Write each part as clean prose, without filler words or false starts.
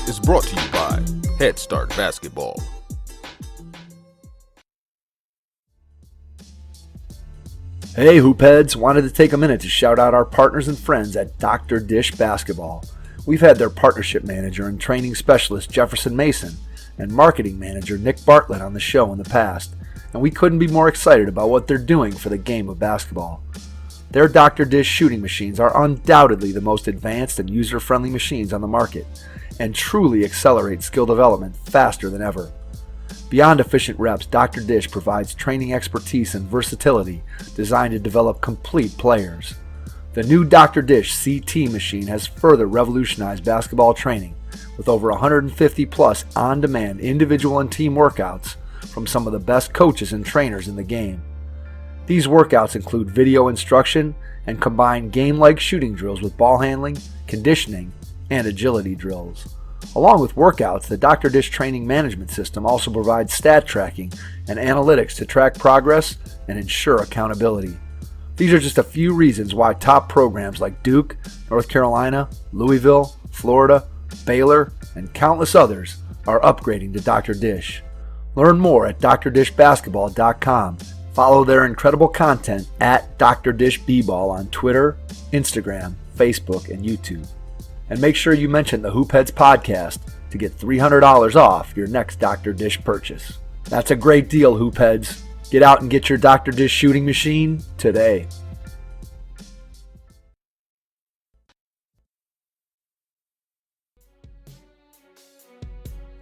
is brought to you by Head Start Basketball. Hey Hoopheads, wanted to take a minute to shout out our partners and friends at Dr. Dish Basketball. We've had their partnership manager and training specialist Jefferson Mason and marketing manager Nick Bartlett on the show in the past, and we couldn't be more excited about what they're doing for the game of basketball. Their Dr. Dish shooting machines are undoubtedly the most advanced and user-friendly machines on the market, and truly accelerate skill development faster than ever. Beyond efficient reps, Dr. Dish provides training expertise and versatility designed to develop complete players. The new Dr. Dish CT machine has further revolutionized basketball training with over 150 plus on-demand individual and team workouts from some of the best coaches and trainers in the game. These workouts include video instruction and combine game-like shooting drills with ball handling, conditioning, and agility drills. Along with workouts, the Dr. Dish training management system also provides stat tracking and analytics to track progress and ensure accountability. These are just a few reasons why top programs like Duke, North Carolina, Louisville, Florida, Baylor, and countless others are upgrading to Dr. Dish. Learn more at drdishbasketball.com. Follow their incredible content at Dr. Dish B-Ball on Twitter, Instagram, Facebook, and YouTube. And make sure you mention the Hoopheads podcast to get $300 off your next Dr. Dish purchase. That's a great deal, Hoopheads. Get out and get your Dr. Dish shooting machine today.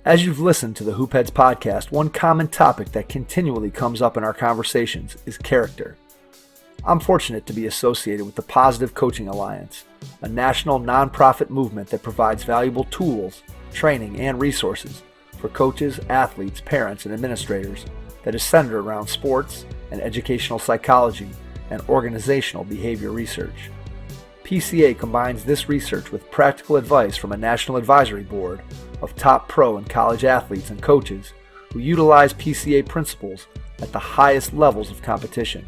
As you've listened to the Hoopheads podcast, one common topic that continually comes up in our conversations is character. I'm fortunate to be associated with the Positive Coaching Alliance, a national nonprofit movement that provides valuable tools, training, and resources for coaches, athletes, parents, and administrators that is centered around sports and educational psychology and organizational behavior research. PCA combines this research with practical advice from a national advisory board of top pro and college athletes and coaches who utilize PCA principles at the highest levels of competition.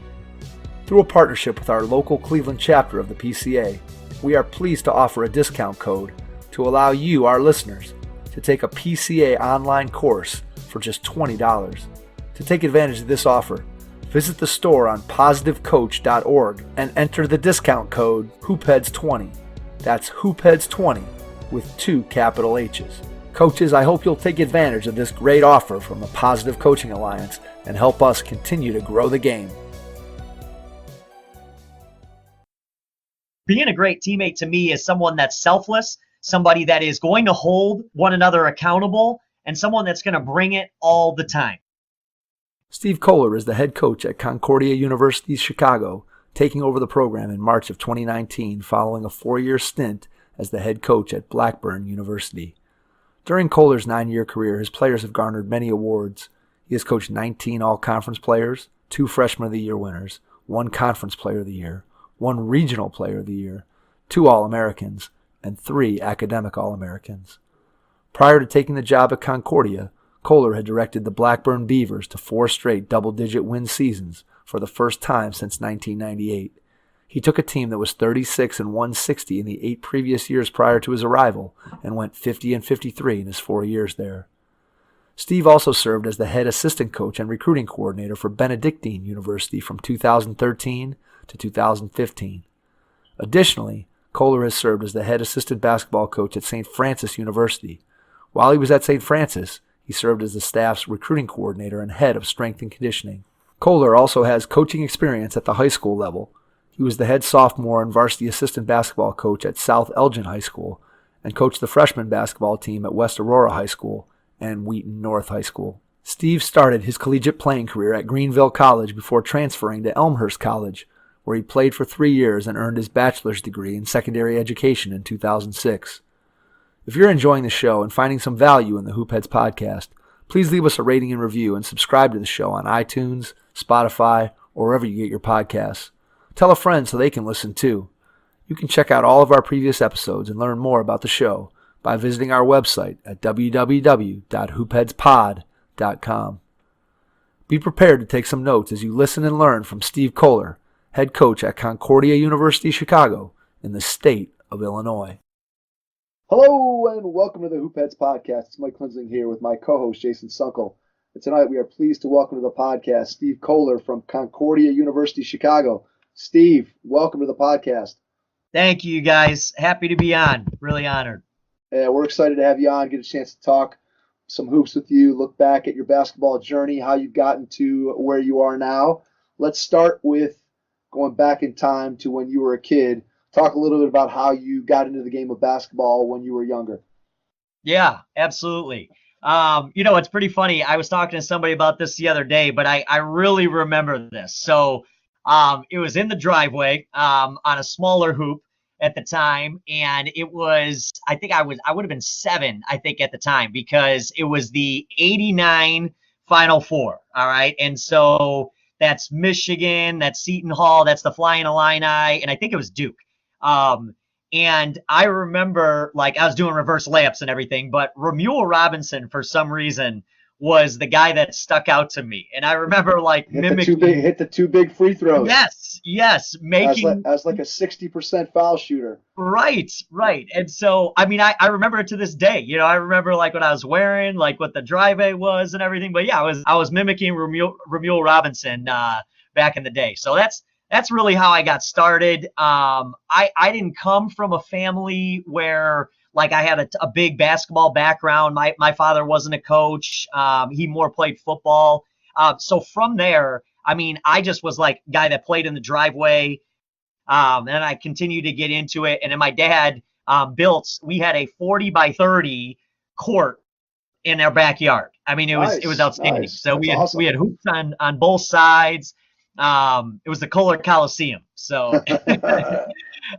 Through a partnership with our local Cleveland chapter of the PCA, we are pleased to offer a discount code to allow you, our listeners, to take a PCA online course for just $20. To take advantage of this offer, visit the store on positivecoach.org and enter the discount code HoopHeads20. That's HoopHeads20 with 2 capital H's. Coaches, I hope you'll take advantage of this great offer from the Positive Coaching Alliance and help us continue to grow the game. Being a great teammate to me is someone that's selfless, somebody that is going to hold one another accountable, and someone that's going to bring it all the time. Steve Kollar is the head coach at Concordia University Chicago, taking over the program in March of 2019 following a 4-year stint as the head coach at Blackburn University. During Kollar's 9-year career, his players have garnered many awards. He has coached 19 All-Conference players, 2 Freshman of the Year winners, 1 Conference Player of the Year, 1 Regional Player of the Year, 2 All-Americans, and 3 Academic All-Americans. Prior to taking the job at Concordia, Kollar had directed the Blackburn Beavers to 4 straight double-digit win seasons for the first time since 1998. He took a team that was 36-160 in the 8 previous years prior to his arrival and went 50-53 in his 4 years there. Steve also served as the head assistant coach and recruiting coordinator for Benedictine University from 2013 to 2015. Additionally, Kollar has served as the head assistant basketball coach at St. Francis University. While he was at St. Francis, he served as the staff's recruiting coordinator and head of strength and conditioning. Kollar also has coaching experience at the high school level. He was the head sophomore and varsity assistant basketball coach at South Elgin High School and coached the freshman basketball team at West Aurora High School and Wheaton North High School. Steve started his collegiate playing career at Greenville College before transferring to Elmhurst College, where he played for 3 years and earned his bachelor's degree in secondary education in 2006. If you're enjoying the show and finding some value in the Hoopheads podcast, please leave us a rating and review and subscribe to the show on iTunes, Spotify, or wherever you get your podcasts. Tell a friend so they can listen too. You can check out all of our previous episodes and learn more about the show by visiting our website at www.hoopheadspod.com. Be prepared to take some notes as you listen and learn from Steve Kollar, head coach at Concordia University Chicago in the state of Illinois. Hello and welcome to the Hoopheads podcast. It's Mike Klinzing here with my co-host Jason Sunkel. And tonight we are pleased to welcome to the podcast Steve Kollar from Concordia University Chicago. Steve, welcome to the podcast. Thank you, guys. Happy to be on. Really honored. We're excited to have you on, get a chance to talk some hoops with you, look back at your basketball journey, how you've gotten to where you are now. Let's start with going back in time to when you were a kid. Talk a little bit about how you got into the game of basketball when you were younger. Yeah, absolutely. It's pretty funny. I was talking to somebody about this the other day, but I really remember this. So it was in the driveway on a smaller hoop at the time, and it was, I would have been 7, I think, at the time, because it was the 89 Final Four, all right? And so that's Michigan, that's Seton Hall, that's the Flying Illini, and I think it was Duke. And I remember, I was doing reverse layups and everything, but Romuald Robinson, for some reason, was the guy that stuck out to me. And I remember, mimicking. Hit the two big free throws. Yes. Making. As like a 60% foul shooter. Right. And so, I remember it to this day. I remember, what I was wearing, what the driveway was and everything. But, yeah, I was mimicking Romuald Robinson back in the day. So that's really how I got started. I didn't come from a family where I had a big basketball background. My father wasn't a coach. He more played football. So from there, I just was guy that played in the driveway. And I continued to get into it. And then my dad we had a 40 by 30 court in our backyard. It was outstanding. Nice. So That's we had hoops on both sides. It was the Kohler Coliseum. So,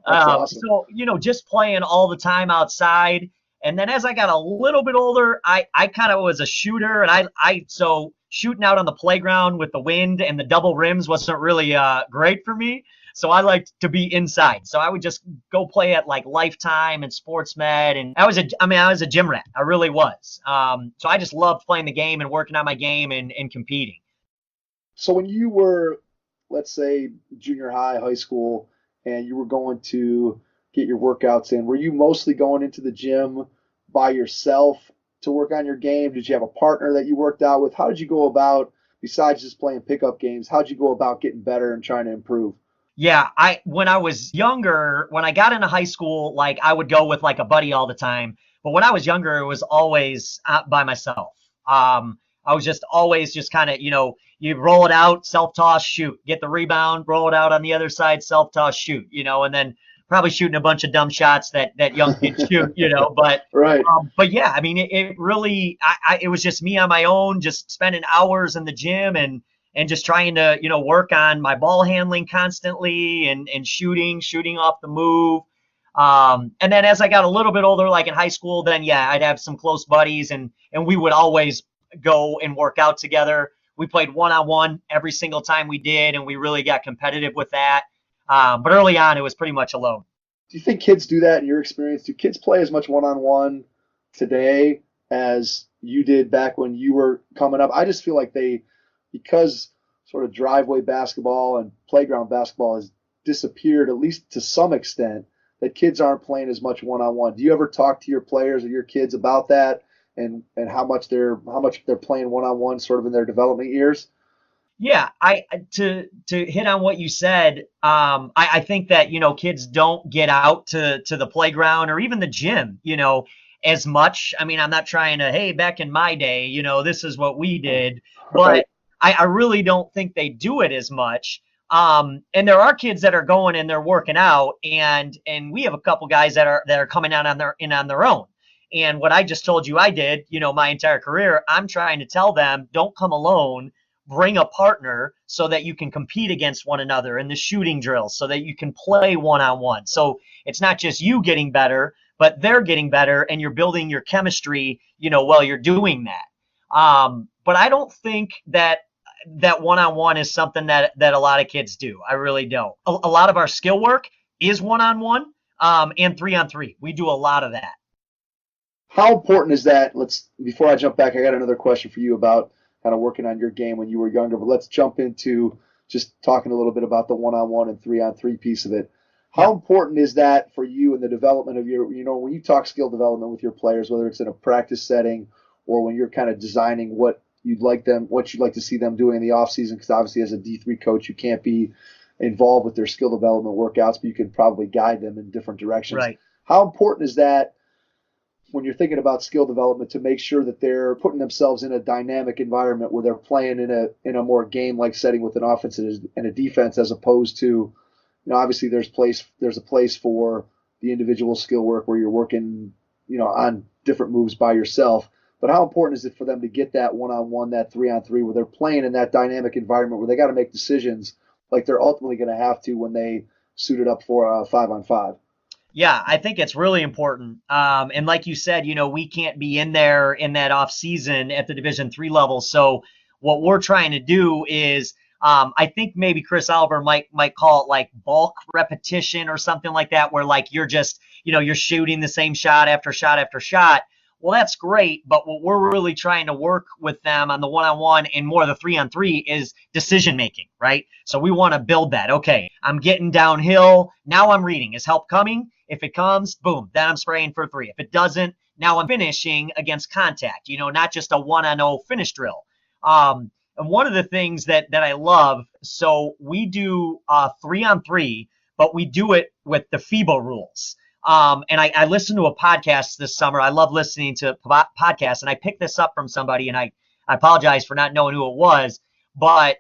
awesome. So, just playing all the time outside. And then as I got a little bit older, I kind of was a shooter, and so shooting out on the playground with the wind and the double rims wasn't really great for me. So I liked to be inside. So I would just go play at Lifetime and Sports Med. And I was a gym rat. I really was. So I just loved playing the game and working on my game and competing. So when you were, let's say, junior high school, and you were going to get your workouts in, were you mostly going into the gym by yourself to work on your game? Did you have a partner that you worked out with? How did you go about, besides just playing pickup games, how did you go about getting better and trying to improve? Yeah, when I was younger, when I got into high school, I would go with a buddy all the time. But when I was younger, it was always by myself. I was just always just kind of, you roll it out, self-toss, shoot, get the rebound, roll it out on the other side, self-toss, shoot, and then probably shooting a bunch of dumb shots that young kids shoot, but right. But yeah, it really, it was just me on my own, just spending hours in the gym and just trying to, work on my ball handling constantly and shooting off the move. And then as I got a little bit older, in high school, then yeah, I'd have some close buddies and we would always go and work out together. We played one-on-one every single time we did, and we really got competitive with that. But early on, it was pretty much alone. Do you think kids do that in your experience? Do kids play as much one-on-one today as you did back when you were coming up? I just feel like because sort of driveway basketball and playground basketball has disappeared, at least to some extent, that kids aren't playing as much one-on-one. Do you ever talk to your players or your kids about that? And how much they're playing one-on-one sort of in their development years? Yeah, to hit on what you said, I think that kids don't get out to the playground or even the gym, as much. I'm not trying to, hey, back in my day, this is what we did, but Right. I really don't think they do it as much. And there are kids that are going and they're working out, and we have a couple guys that are coming out on their own. And what I just told you I did, my entire career, I'm trying to tell them, don't come alone, bring a partner so that you can compete against one another in the shooting drills, so that you can play one-on-one. So it's not just you getting better, but they're getting better, and you're building your chemistry, while you're doing that. But I don't think that one-on-one is something that a lot of kids do. I really don't. A lot of our skill work is one-on-one and 3-on-3. We do a lot of that. How important is that? Before I jump back, I got another question for you about kind of working on your game when you were younger, but let's jump into just talking a little bit about the one-on-one and 3-on-3 piece of it. How important is that for you in the development of your, when you talk skill development with your players, whether it's in a practice setting or when you're kind of designing what you'd like to see them doing in the off season? Because obviously as a D3 coach, you can't be involved with their skill development workouts, but you can probably guide them in different directions. Right. How important is that when you're thinking about skill development to make sure that they're putting themselves in a dynamic environment where they're playing in a more game-like setting with an offense and a defense, as opposed to, obviously there's a place for the individual skill work where you're working, on different moves by yourself. But how important is it for them to get that one-on-one, that 3-on-3, where they're playing in that dynamic environment where they got to make decisions like they're ultimately going to have to when they suit it up for a 5-on-5? Yeah, I think it's really important. And like you said, we can't be in there in that off season at the Division III level. So what we're trying to do is, I think maybe Chris Oliver might call it like bulk repetition or something like that, where like you're just, you're shooting the same shot after shot after shot. Well, that's great, but what we're really trying to work with them on the one-on-one and more the 3-on-3 is decision making, right? So we want to build that. Okay, I'm getting downhill. Now I'm reading. Is help coming? If it comes, boom, then I'm spraying for 3. If it doesn't, now I'm finishing against contact, not just a 1-on-0 finish drill. And one of the things that I love, so we do 3-on-3, but we do it with the FIBA rules. And I listened to a podcast this summer. I love listening to podcasts, and I picked this up from somebody, and I apologize for not knowing who it was, but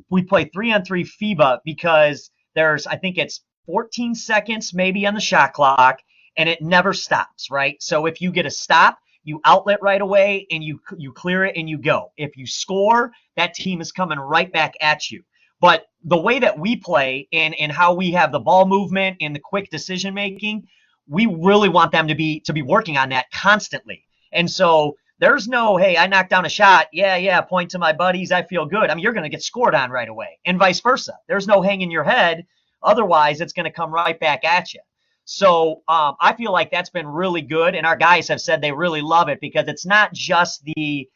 we play 3-on-3 FIBA because I think it's 14 seconds maybe on the shot clock, and it never stops, right? So if you get a stop, you outlet right away, and you clear it, and you go. If you score, that team is coming right back at you. But the way that we play and how we have the ball movement and the quick decision making, we really want them to be working on that constantly. And so there's no, hey, I knocked down a shot. Yeah, point to my buddies. I feel good. I mean, you're going to get scored on right away, and vice versa. There's no hanging your head. Otherwise, it's going to come right back at you. So I feel like that's been really good, and our guys have said they really love it because it's not just the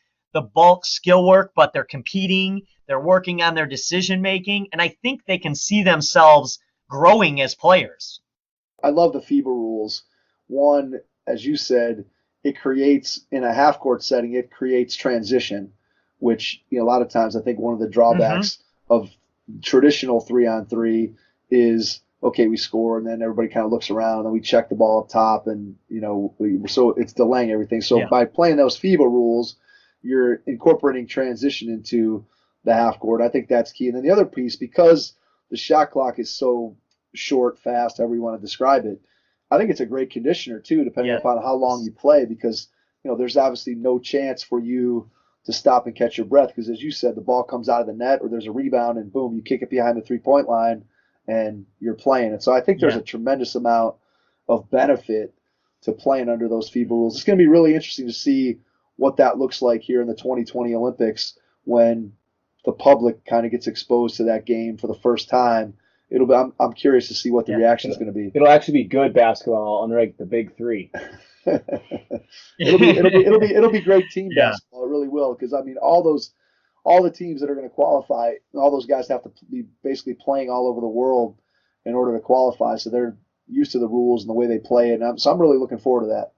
bulk skill work, but they're competing, they're working on their decision making, and I think they can see themselves growing as players. I love the FIBA rules. One, as you said, it creates, in a half-court setting, it creates transition, which a lot of times I think one of the drawbacks of traditional 3-on-3 is, okay, we score, and then everybody kind of looks around, and we check the ball up top, and so it's delaying everything. So by playing those FIBA rules, you're incorporating transition into the half court. I think that's key. And then the other piece, because the shot clock is so short, fast, however you want to describe it, I think it's a great conditioner too, depending upon how long you play, because there's obviously no chance for you to stop and catch your breath, because as you said, the ball comes out of the net or there's a rebound and boom, you kick it behind the 3-point line and you're playing. And so I think there's a tremendous amount of benefit to playing under those FIBA rules. It's going to be really interesting to see what that looks like here in the 2020 Olympics when the public kind of gets exposed to that game for the first time. I'm curious to see what the reaction is going to be. It'll actually be good basketball, unlike the big three. It'll be great team basketball. It really will, because I mean all the teams that are going to qualify, all those guys have to be basically playing all over the world in order to qualify. So they're used to the rules and the way they play it. So I'm really looking forward to that.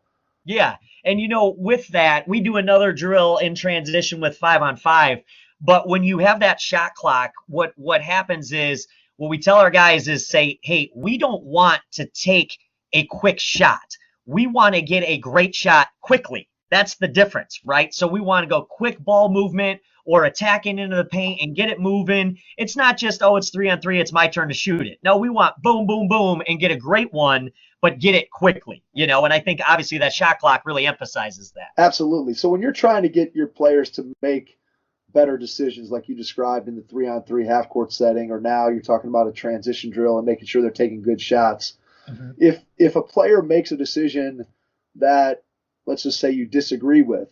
Yeah, and with that, we do another drill in transition with 5-on-5. But when you have that shot clock, what happens is, what we tell our guys is say, hey, we don't want to take a quick shot. We want to get a great shot quickly. That's the difference, right? So we want to go quick ball movement or attacking into the paint and get it moving. It's not just, it's 3-on-3, it's my turn to shoot it. No, we want boom, boom, boom, and get a great one, but get it quickly, and I think obviously that shot clock really emphasizes that. Absolutely. So when you're trying to get your players to make better decisions like you described in the 3-on-3 half-court setting, or now you're talking about a transition drill and making sure they're taking good shots. If a player makes a decision that, let's just say, you disagree with,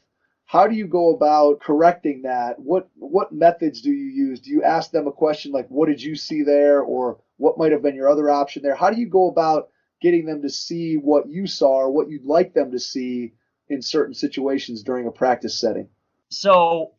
how do you go about correcting that? What methods do you use? Do you ask them a question like, what did you see there? Or what might have been your other option there? How do you go about getting them to see what you saw or what you'd like them to see in certain situations during a practice setting? So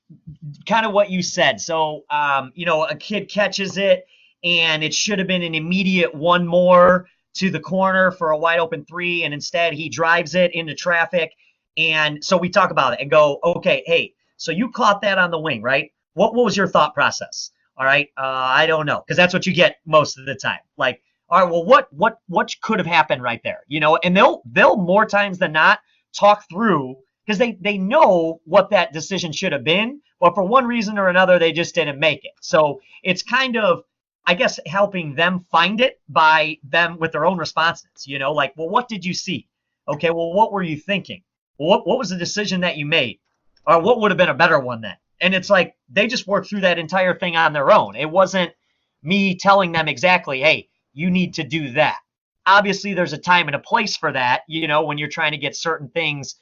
kind of what you said. So, a kid catches it and it should have been an immediate one more. to the corner for a wide open three, and instead he drives it into traffic. And so we talk about it and go, okay, hey, so you caught that on the wing, right? What was your thought process? All right, I don't know, because that's what you get most of the time. Like, all right, well, what could have happened right there? And they'll more times than not talk through, because they know what that decision should have been, but for one reason or another, they just didn't make it. So it's kind of, I guess, helping them find it by them with their own responses, like, well, what did you see? Okay, well, what were you thinking? Well, what was the decision that you made? Or what would have been a better one then? And it's like, they just worked through that entire thing on their own. It wasn't me telling them exactly, hey, you need to do that. Obviously, there's a time and a place for that, when you're trying to get certain things,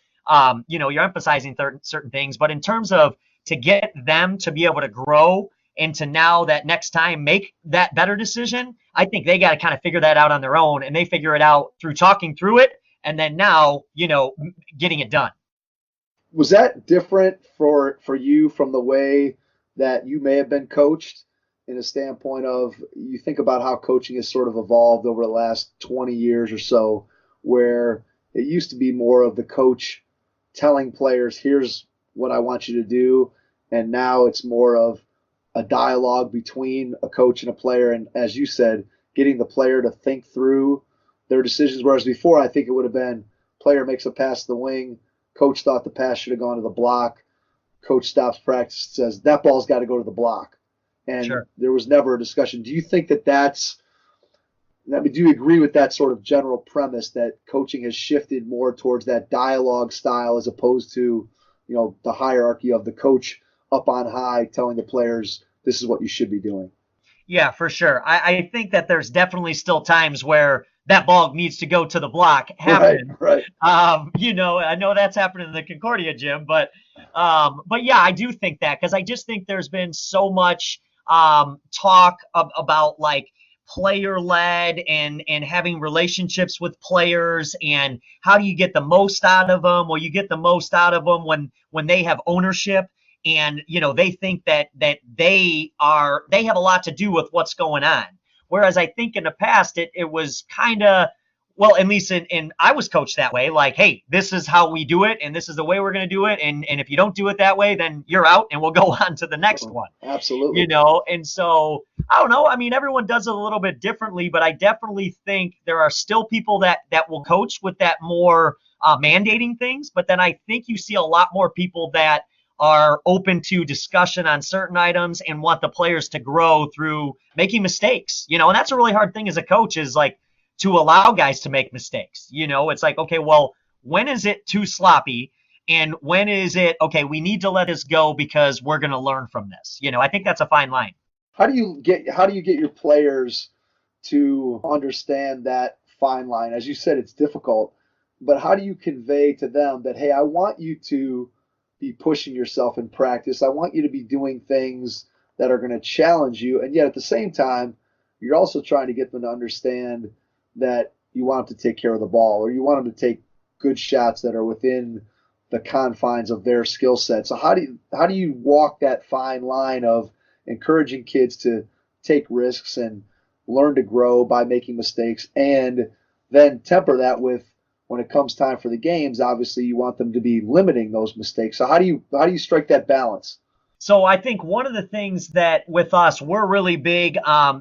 you're emphasizing certain things. But in terms of to get them to be able to grow and to now that next time make that better decision, I think they got to kind of figure that out on their own. And they figure it out through talking through it. And then now, getting it done. Was that different for you from the way that you may have been coached, in a standpoint of, you think about how coaching has sort of evolved over the last 20 years or so, where it used to be more of the coach telling players, here's what I want you to do. And now it's more of a dialogue between a coach and a player. And as you said, getting the player to think through their decisions. Whereas before, I think it would have been player makes a pass to the wing. Coach thought the pass should have gone to the block. Coach stops practice, says that ball's got to go to the block. And sure. There was never a discussion. Do you think do you agree with that sort of general premise that coaching has shifted more towards that dialogue style as opposed to, the hierarchy of the coach up on high telling the players, this is what you should be doing? Yeah, for sure. I think that there's definitely still times where that ball needs to go to the block happen. Right. I know that's happened in the Concordia gym, but yeah, I do think that, because I just think there's been so much talk about like player-led and having relationships with players, and how do you get the most out of them? Well, you get the most out of them when they have ownership, and they think that they have a lot to do with what's going on. Whereas I think in the past it was kind of, well, at least in I was coached that way, like, hey, this is how we do it, and this is the way we're going to do it, and if you don't do it that way, then you're out, and we'll go on to the next one. Absolutely. And so I don't know. I mean, everyone does it a little bit differently, but I definitely think there are still people that will coach with that more mandating things. But then I think you see a lot more people that are open to discussion on certain items and want the players to grow through making mistakes. And that's a really hard thing as a coach, is like to allow guys to make mistakes. It's like, okay, well, when is it too sloppy? And when is it, okay, we need to let this go because we're going to learn from this? I think that's a fine line. How do you get your players to understand that fine line? As you said, it's difficult, but how do you convey to them that, hey, I want you to be pushing yourself in practice. I want you to be doing things that are going to challenge you. And yet at the same time, you're also trying to get them to understand that you want them to take care of the ball, or you want them to take good shots that are within the confines of their skill set. So how do you walk that fine line of encouraging kids to take risks and learn to grow by making mistakes, and then temper that with, when it comes time for the games, obviously you want them to be limiting those mistakes. So how do you strike that balance? So I think one of the things that with us, we're really big,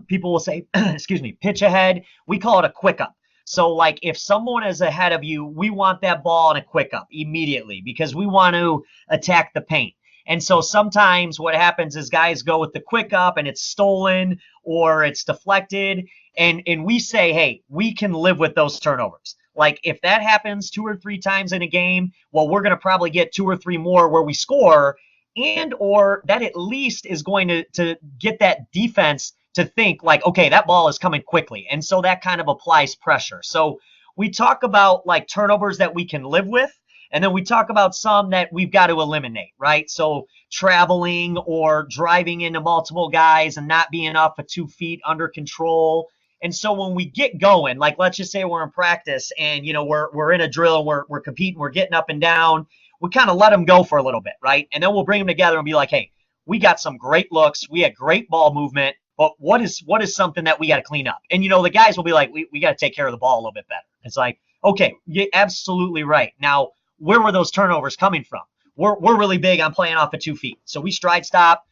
people will say, excuse me, pitch ahead. We call it a quick up. So like if someone is ahead of you, we want that ball in a quick up immediately, because we want to attack the paint. And so sometimes what happens is guys go with the quick up and it's stolen or it's deflected. And we say, hey, we can live with those turnovers. Like if that happens 2 or 3 times in a game, well, we're going to probably get 2 or 3 more where we score, and or that at least is going to get that defense to think like, okay, that ball is coming quickly. And so that kind of applies pressure. So we talk about like turnovers that we can live with, and then we talk about some that we've got to eliminate, right? So traveling or driving into multiple guys and not being up for 2 feet under control. And so when we get going, like let's just say we're in practice and we're in a drill, we're competing, we're getting up and down, we kind of let them go for a little bit, right? And then we'll bring them together and be like, hey, we got some great looks, we had great ball movement, but what is something that we got to clean up? And, the guys will be like, we got to take care of the ball a little bit better. It's like, okay, you're absolutely right. Now, where were those turnovers coming from? We're really big on playing off of 2 feet. So we stride stop.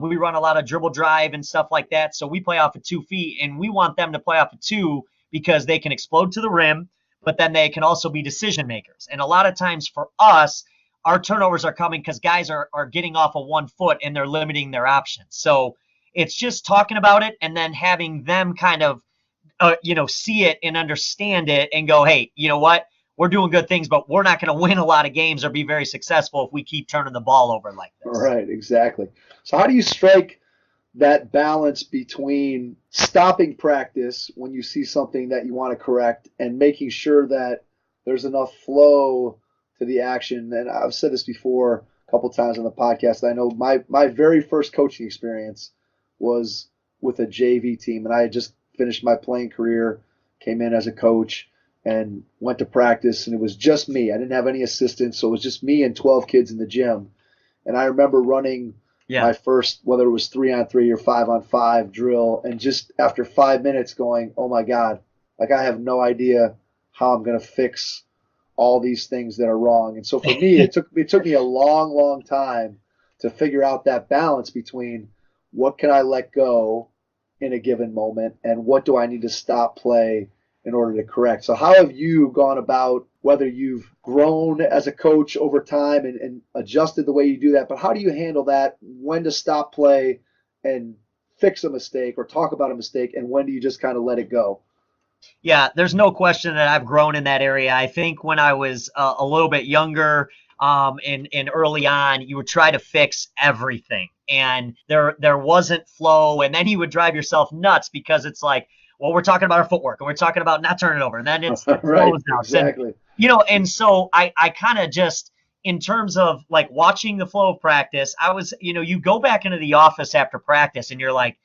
We run a lot of dribble drive and stuff like that. So we play off of 2 feet, and we want them to play off of 2 because they can explode to the rim, but then they can also be decision makers. And a lot of times for us, our turnovers are coming because guys are getting off of 1 foot and they're limiting their options. So it's just talking about it and then having them kind of, see it and understand it and go, hey, you know what? We're doing good things, but we're not going to win a lot of games or be very successful if we keep turning the ball over like this. Right, exactly. So how do you strike that balance between stopping practice when you see something that you want to correct and making sure that there's enough flow to the action? And I've said this before a couple times on the podcast. I know my very first coaching experience was with a JV team, and I had just finished my playing career, came in as a coach, and went to practice, and it was just me. I didn't have any assistants, so it was just me and 12 kids in the gym. And I remember running my first, whether it was 3-on-3 or 5-on-5 drill, and just after 5 minutes going, oh my God, like I have no idea how I'm going to fix all these things that are wrong. And so for me, it took me a long, long time to figure out that balance between what can I let go in a given moment and what do I need to stop play in order to correct. So how have you gone about, whether you've grown as a coach over time and adjusted the way you do that, but how do you handle that, when to stop play and fix a mistake or talk about a mistake, and when do you just kind of let it go? Yeah, there's no question that I've grown in that area. I think when I was a little bit younger and early on, you would try to fix everything. And there wasn't flow. And then you would drive yourself nuts because it's like, well, we're talking about our footwork and we're talking about not turning it over. And then it's right, exactly. And so I kind of just, in terms of like watching the flow of practice, I was, you go back into the office after practice and you're like,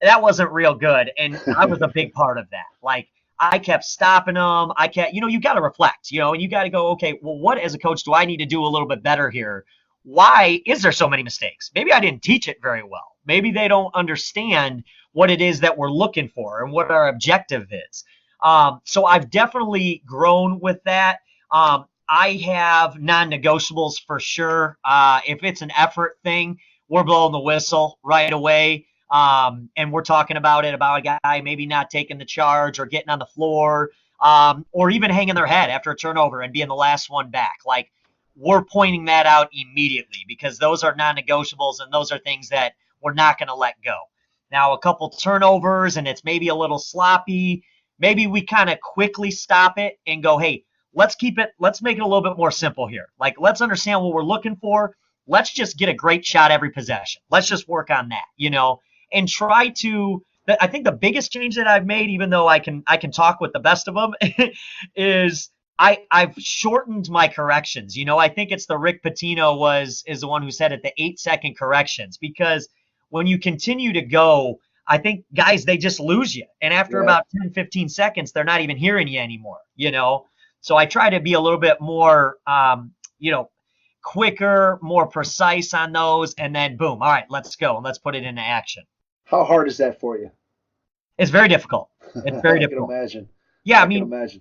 that wasn't real good. And I was a big part of that. Like, I kept stopping them. You got to reflect, and you got to go, okay, well, what as a coach do I need to do a little bit better here? Why is there so many mistakes? Maybe I didn't teach it very well. Maybe they don't understand what it is that we're looking for and what our objective is. So I've definitely grown with that. I have non-negotiables for sure. If it's an effort thing, we're blowing the whistle right away. And we're talking about a guy maybe not taking the charge or getting on the floor, or even hanging their head after a turnover and being the last one back. Like, we're pointing that out immediately because those are non-negotiables and those are things that we're not going to let go. Now, a couple turnovers and it's maybe a little sloppy. Maybe we kind of quickly stop it and go, hey, let's make it a little bit more simple here. Like, let's understand what we're looking for. Let's just get a great shot every possession. Let's just work on that, and try to. I think the biggest change that I've made, even though I can talk with the best of them, is I've shortened my corrections. I think it's the Rick Pitino is the one who said it, the 8-second corrections, because when you continue to go, I think guys, they just lose you. And after about 10, 15 seconds, they're not even hearing you anymore, So I try to be a little bit more, quicker, more precise on those, and then boom, all right, let's go and let's put it into action. How hard is that for you? It's very difficult. It's very difficult. I can imagine. Yeah, I can imagine.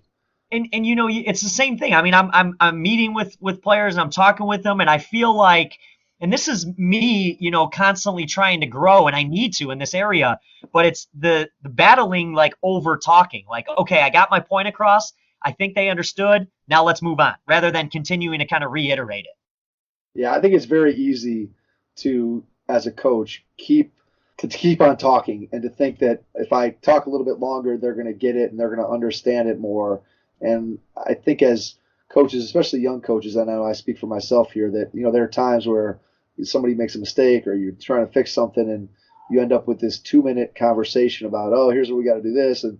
And it's the same thing. I mean, I'm meeting with players and I'm talking with them, and I feel like, and this is me, constantly trying to grow, and I need to in this area, but it's the battling, like, over talking. Like, okay, I got my point across. I think they understood. Now let's move on, rather than continuing to kind of reiterate it. Yeah, I think it's very easy to, as a coach, keep on talking and to think that if I talk a little bit longer, they're going to get it and they're going to understand it more. And I think as coaches, especially young coaches, I know I speak for myself here, that, there are times where somebody makes a mistake or you're trying to fix something and you end up with this 2-minute conversation about, oh, here's what we got to do this. And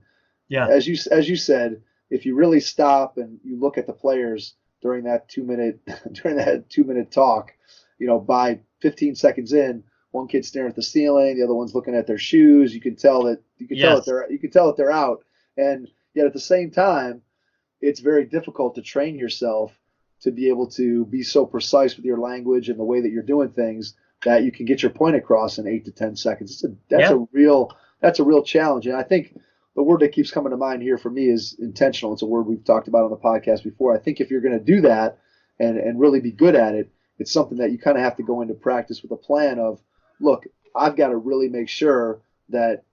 as you said, if you really stop and you look at the players during that 2-minute talk, by 15 seconds in, one kid's staring at the ceiling, the other one's looking at their shoes. You can tell that they're out. And yet at the same time, it's very difficult to train yourself to be able to be so precise with your language and the way that you're doing things that you can get your point across in 8 to 10 seconds. That's a real challenge. And I think the word that keeps coming to mind here for me is intentional. It's a word we've talked about on the podcast before. I think if you're going to do that and really be good at it, it's something that you kind of have to go into practice with a plan of, look, I've got to really make sure that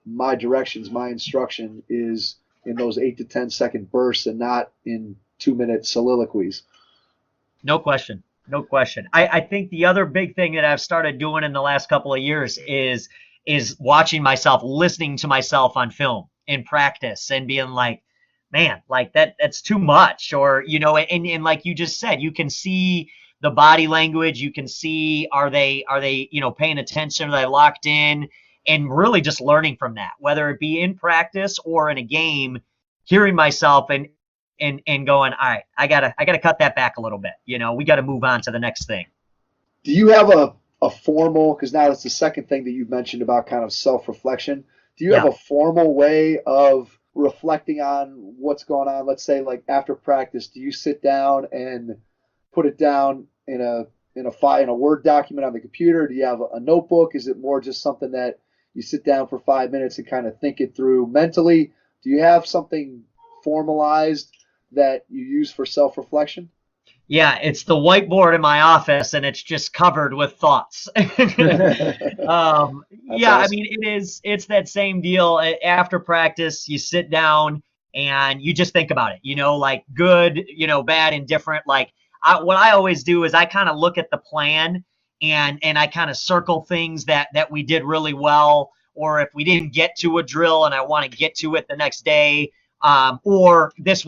my directions, my instruction is in those 8 to 10 second bursts and not in 2-minute soliloquies. No question. No question. I think the other big thing that I've started doing in the last couple of years is watching myself, listening to myself on film in practice and being like, man, like that's too much. Or, and like you just said, you can see the body language. You can see, are they, paying attention? Are they locked in? And really just learning from that, whether it be in practice or in a game, hearing myself and going, all right, I gotta cut that back a little bit. We got to move on to the next thing. Do you have a formal, because now that's the second thing that you've mentioned about kind of self-reflection. Do you have a formal way of reflecting on what's going on? Let's say like after practice, do you sit down and put it down in a Word document on the computer? Do you have a notebook? Is it more just something that you sit down for 5 minutes and kind of think it through mentally? Do you have something formalized that you use for self-reflection? Yeah, it's the whiteboard in my office, and it's just covered with thoughts. Awesome. I mean, it's that same deal. After practice, you sit down and you just think about it, like good, bad, indifferent. Like what I always do is I kind of look at the plan and I kind of circle things that we did really well, or if we didn't get to a drill and I want to get to it the next day. Or this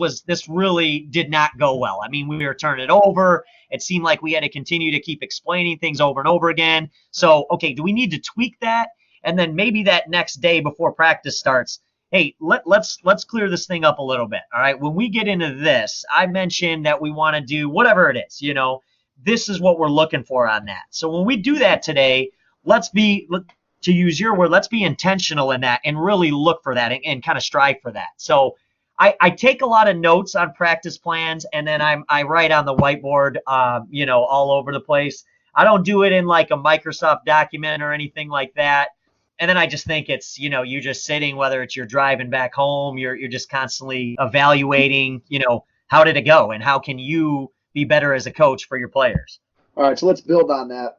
really did not go well. I mean, we were turning it over. It seemed like we had to continue to keep explaining things over and over again. So, okay, do we need to tweak that? And then maybe that next day before practice starts, hey, let's clear this thing up a little bit. All right. When we get into this, I mentioned that we want to do whatever it is, this is what we're looking for on that. So when we do that today, to use your word, let's be intentional in that and really look for that and kind of strive for that. So I take a lot of notes on practice plans, and then I write on the whiteboard, all over the place. I don't do it in like a Microsoft document or anything like that. And then I just think it's, you just sitting, whether it's you're driving back home, you're just constantly evaluating, how did it go and how can you be better as a coach for your players? All right, so let's build on that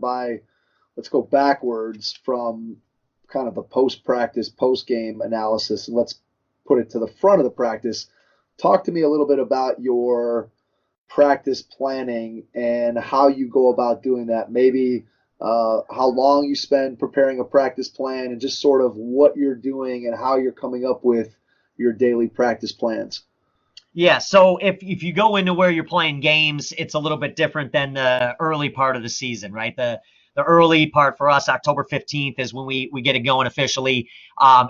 let's go backwards from kind of the post-practice, post-game analysis, and let's put it to the front of the practice. Talk to me a little bit about your practice planning and how you go about doing that. Maybe how long you spend preparing a practice plan and just sort of what you're doing and how you're coming up with your daily practice plans. Yeah, so if you go into where you're playing games, it's a little bit different than the early part of the season, right? The early part for us, October 15th, is when we get it going officially.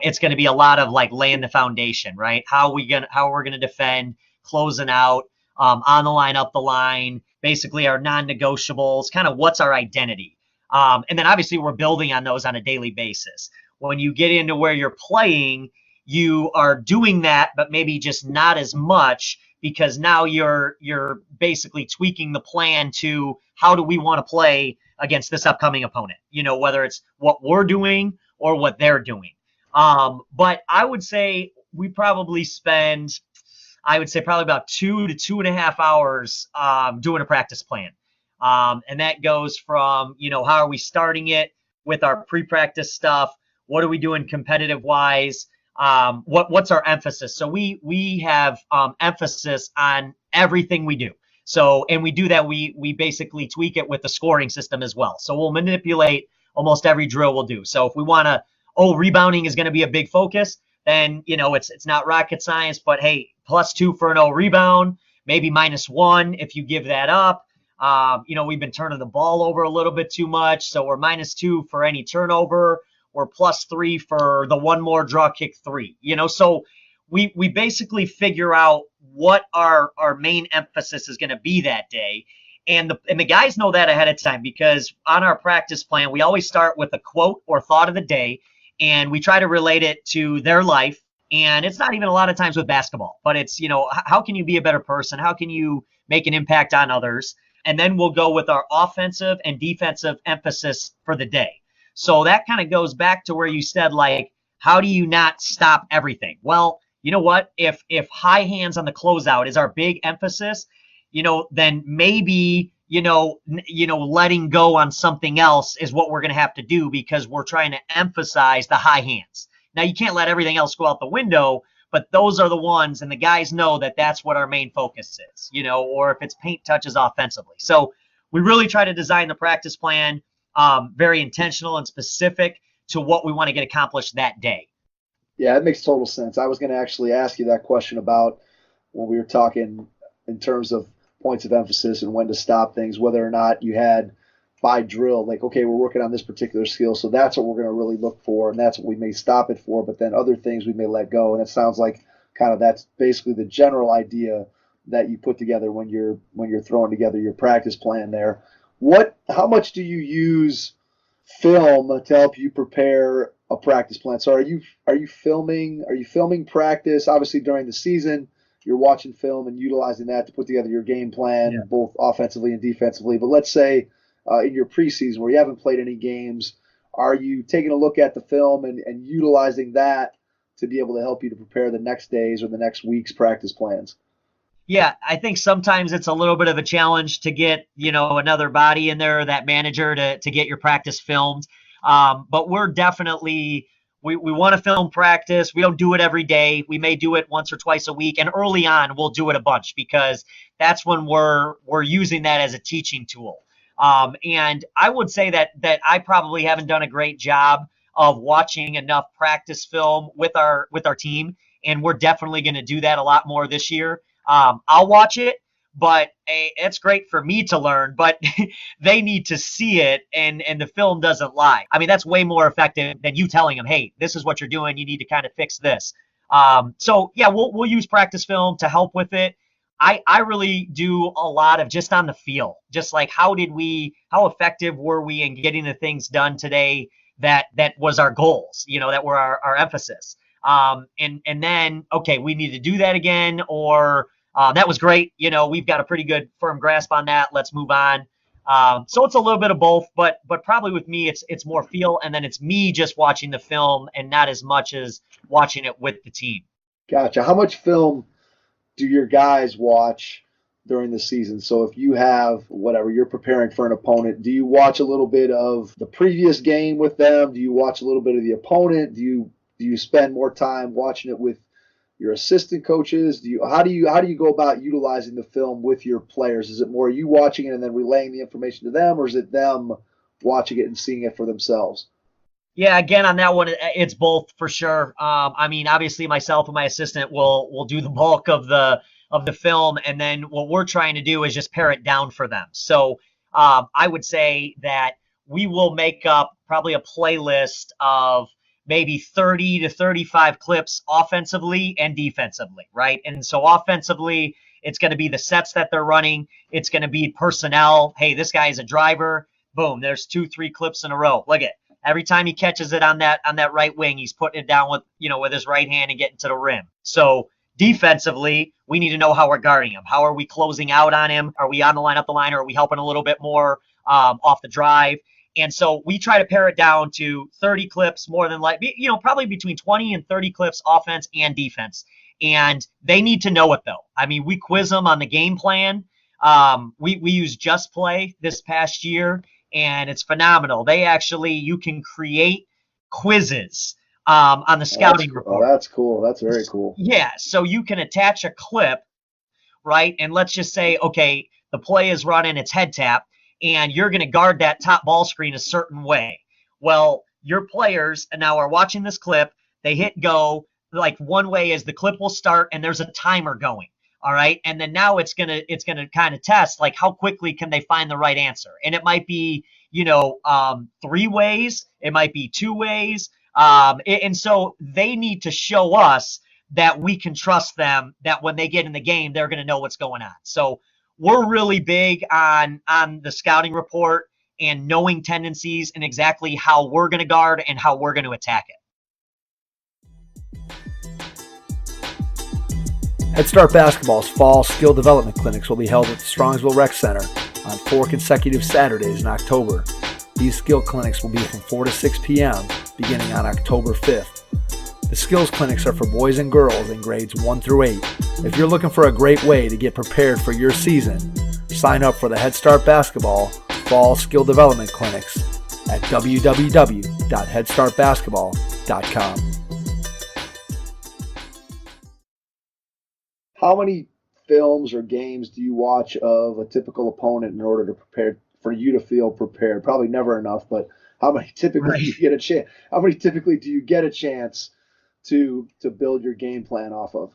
It's going to be a lot of like laying the foundation, right? How we're going to defend, closing out, on the line, up the line, basically our non-negotiables, kind of what's our identity. And then obviously we're building on those on a daily basis. When you get into where you're playing, you are doing that, but maybe just not as much, because now you're basically tweaking the plan to how do we want to play against this upcoming opponent, whether it's what we're doing or what they're doing. But I would say we probably spend, probably about 2 to 2.5 hours doing a practice plan. And that goes from, how are we starting it with our pre-practice stuff? What are we doing competitive wise? What's our emphasis? So we have emphasis on everything we do. So, and we do that, we basically tweak it with the scoring system as well. So we'll manipulate almost every drill we'll do. So if we want to, rebounding is going to be a big focus, then, it's not rocket science, but hey, +2 for an rebound, maybe -1 if you give that up. We've been turning the ball over a little bit too much. So we're -2 for any turnover. We're +3 for the one more draw kick 3, so we basically figure out what our main emphasis is going to be that day. And the guys know that ahead of time, because on our practice plan, we always start with a quote or thought of the day, and we try to relate it to their life. And it's not even a lot of times with basketball, but it's, how can you be a better person? How can you make an impact on others? And then we'll go with our offensive and defensive emphasis for the day. So that kind of goes back to where you said, like, how do you not stop everything? Well, you know what? If high hands on the closeout is our big emphasis, then maybe, letting go on something else is what we're going to have to do, because we're trying to emphasize the high hands. Now, you can't let everything else go out the window, but those are the ones, and the guys know that that's what our main focus is, or if it's paint touches offensively. So we really try to design the practice plan very intentional and specific to what we want to get accomplished that day. Yeah, it makes total sense. I was going to actually ask you that question about when we were talking in terms of points of emphasis and when to stop things, whether or not you had by drill, like, okay, we're working on this particular skill, so that's what we're going to really look for, and that's what we may stop it for, but then other things we may let go. And it sounds like kind of that's basically the general idea that you put together when you're throwing together your practice plan there. How much do you use film to help you prepare a practice plan? So are you filming practice? Obviously during the season, you're watching film and utilizing that to put together your game plan, both offensively and defensively. But let's say in your preseason where you haven't played any games, are you taking a look at the film and utilizing that to be able to help you to prepare the next day's or the next week's practice plans? Yeah, I think sometimes it's a little bit of a challenge to get, another body in there, that manager to get your practice filmed. But we're definitely, we want to film practice. We don't do it every day. We may do it once or twice a week. And early on, we'll do it a bunch, because that's when we're using that as a teaching tool. And I would say that I probably haven't done a great job of watching enough practice film with our team. And we're definitely going to do that a lot more this year. I'll watch it, but it's great for me to learn, but they need to see it, and the film doesn't lie. I mean, that's way more effective than you telling them, hey, this is what you're doing. You need to kind of fix this. So yeah, we'll use practice film to help with it. I really do a lot of just on the feel, just like how effective were we in getting the things done today that was our goals, that were our emphasis. And then, okay, we need to do that again, or that was great. We've got a pretty good firm grasp on that. Let's move on. So it's a little bit of both, but probably with me, it's more feel, and then it's me just watching the film and not as much as watching it with the team. Gotcha. How much film do your guys watch during the season? So if you have whatever, you're preparing for an opponent, do you watch a little bit of the previous game with them? Do you watch a little bit of the opponent? Do you spend more time watching it with your assistant coaches? How do you go about utilizing the film with your players? Is it more you watching it and then relaying the information to them, or is it them watching it and seeing it for themselves? Yeah, again, on that one, it's both for sure. I mean, obviously myself and my assistant will do the bulk of the film, and then what we're trying to do is just pare it down for them. So I would say that we will make up probably a playlist of maybe 30 to 35 clips offensively and defensively, right? And so offensively, it's going to be the sets that they're running. It's going to be personnel. Hey, this guy is a driver. Boom, there's 2-3 clips in a row. Look at every time he catches it on that right wing, he's putting it down with his right hand and getting to the rim. So defensively, we need to know how we're guarding him. How are we closing out on him? Are we on the line, up the line, or are we helping a little bit more off the drive? And so we try to pare it down to 30 clips, more than probably between 20 and 30 clips, offense and defense. And they need to know it, though. I mean, we quiz them on the game plan. We use Just Play this past year, and it's phenomenal. You can create quizzes on the scouting report. Oh, that's cool. That's very cool. Yeah, so you can attach a clip, right? And let's just say, okay, the play is running, it's head tap, and you're going to guard that top ball screen a certain way. Well, your players now are watching this clip. They hit go. Like, one way is the clip will start and there's a timer going. All right. And then now it's going to kind of test, like, how quickly can they find the right answer? And it might be, 3 ways. It might be 2 ways. And so they need to show us that we can trust them, that when they get in the game, they're going to know what's going on. So we're really big on the scouting report and knowing tendencies and exactly how we're going to guard and how we're going to attack it. Head Start Basketball's fall skill development clinics will be held at the Strongsville Rec Center on 4 consecutive Saturdays in October. These skill clinics will be from 4 to 6 p.m. beginning on October 5th. The skills clinics are for boys and girls in grades 1 through 8. If you're looking for a great way to get prepared for your season, sign up for the Head Start Basketball Fall Skill Development Clinics at www.headstartbasketball.com. How many films or games do you watch of a typical opponent in order to prepare for you to feel prepared? Probably never enough, but how many typically do you get a chance? How many typically do you get a chance to build your game plan off of?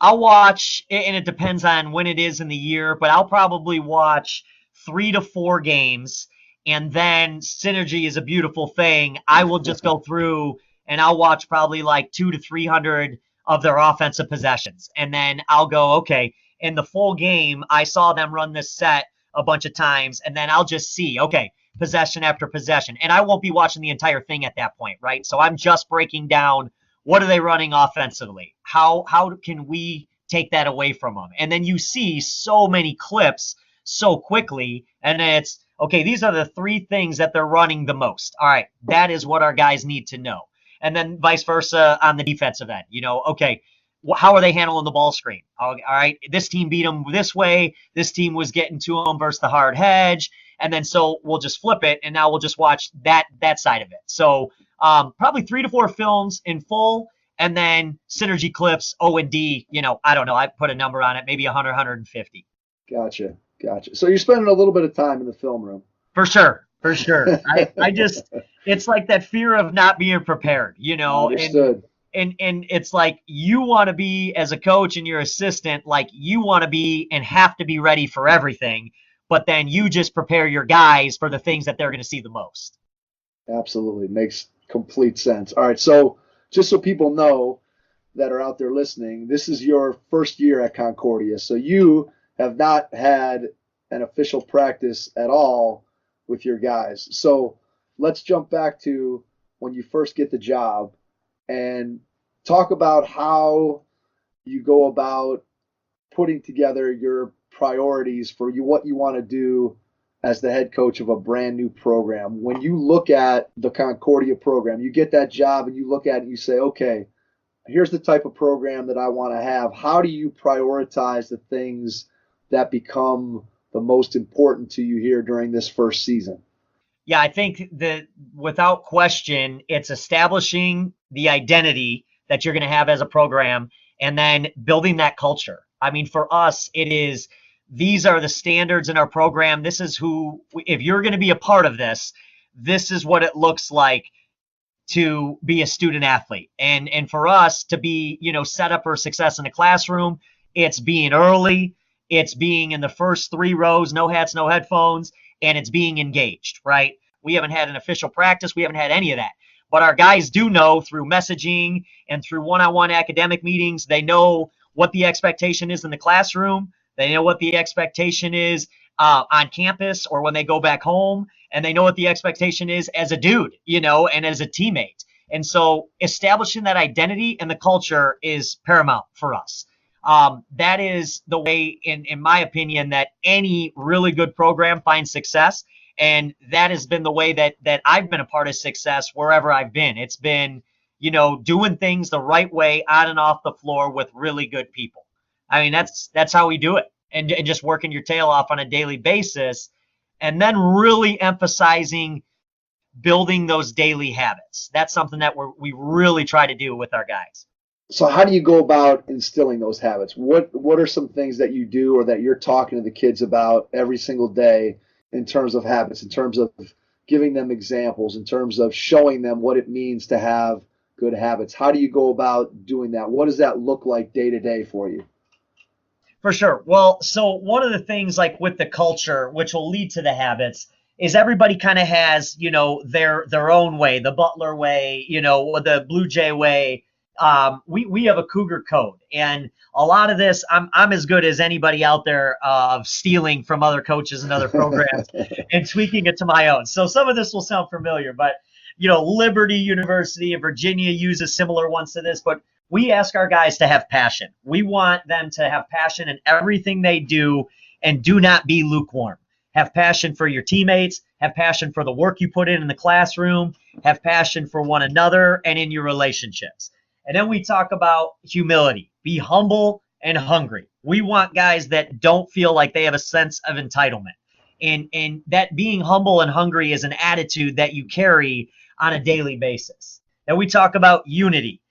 I'll watch, and it depends on when it is in the year, but I'll probably watch 3 to 4 games, and then synergy is a beautiful thing. I will just go through and I'll watch probably like 200 to 300 of their offensive possessions, and then I'll go, okay, in the full game, I saw them run this set a bunch of times, and then I'll just see, okay, possession after possession, and I won't be watching the entire thing at that point, right? So I'm just breaking down, what are they running offensively? How can we take that away from them? And then you see so many clips so quickly, and it's, okay, these are the 3 things that they're running the most. All right, that is what our guys need to know. And then vice versa on the defensive end. Okay, how are they handling the ball screen? All right, this team beat them this way. This team was getting to them versus the hard hedge. And then so we'll just flip it, and now we'll just watch that side of it. So probably 3 to 4 films in full, and then synergy clips, O&D, I don't know. I put a number on it, maybe 100, 150. Gotcha. So you're spending a little bit of time in the film room. For sure. I just, it's like that fear of not being prepared, Understood. And it's like you want to be, as a coach and your assistant, like you want to be and have to be ready for everything, but then you just prepare your guys for the things that they're going to see the most. Absolutely. Makes complete sense. All right. So just so people know that are out there listening, this is your first year at Concordia. So you have not had an official practice at all with your guys. So let's jump back to when you first get the job and talk about how you go about putting together your priorities for what you want to do as the head coach of a brand new program. When you look at the Concordia program, you get that job and you look at it and you say, okay, here's the type of program that I want to have. How do you prioritize the things that become the most important to you here during this first season? Yeah, I think that without question, it's establishing the identity that you're going to have as a program and then building that culture. I mean, for us, it is, these are the standards in our program. This is who, if you're going to be a part of this, this is what it looks like to be a student athlete. And for us to be, set up for success in the classroom, it's being early, it's being in the first 3 rows, no hats, no headphones, and it's being engaged, right? We haven't had an official practice. We haven't had any of that. But our guys do know through messaging and through one-on-one academic meetings, they know what the expectation is in the classroom. They know what the expectation is on campus or when they go back home. And they know what the expectation is as a dude, and as a teammate. And so establishing that identity and the culture is paramount for us. That is the way, in my opinion, that any really good program finds success. And that has been the way that I've been a part of success wherever I've been. It's been, doing things the right way on and off the floor with really good people. I mean, that's how we do it. And just working your tail off on a daily basis, and then really emphasizing building those daily habits. That's something that we really try to do with our guys. So how do you go about instilling those habits? What are some things that you do or that you're talking to the kids about every single day in terms of habits, in terms of giving them examples, in terms of showing them what it means to have good habits? How do you go about doing that? What does that look like day to day for you? For sure. Well, so one of the things like with the culture, which will lead to the habits, is everybody kind of has, their own way, the Butler way, or the Blue Jay way. We have a Cougar code, and a lot of this, I'm as good as anybody out there of stealing from other coaches and other programs and tweaking it to my own. So some of this will sound familiar, but Liberty University of Virginia uses similar ones to this, but we ask our guys to have passion. We want them to have passion in everything they do and do not be lukewarm. have passion for your teammates, have passion for the work you put in the classroom, have passion for one another and in your relationships. And then we talk about humility. Be humble and hungry. We want guys that don't feel like they have a sense of entitlement. And that being humble and hungry is an attitude that you carry on a daily basis. Then we talk about unity.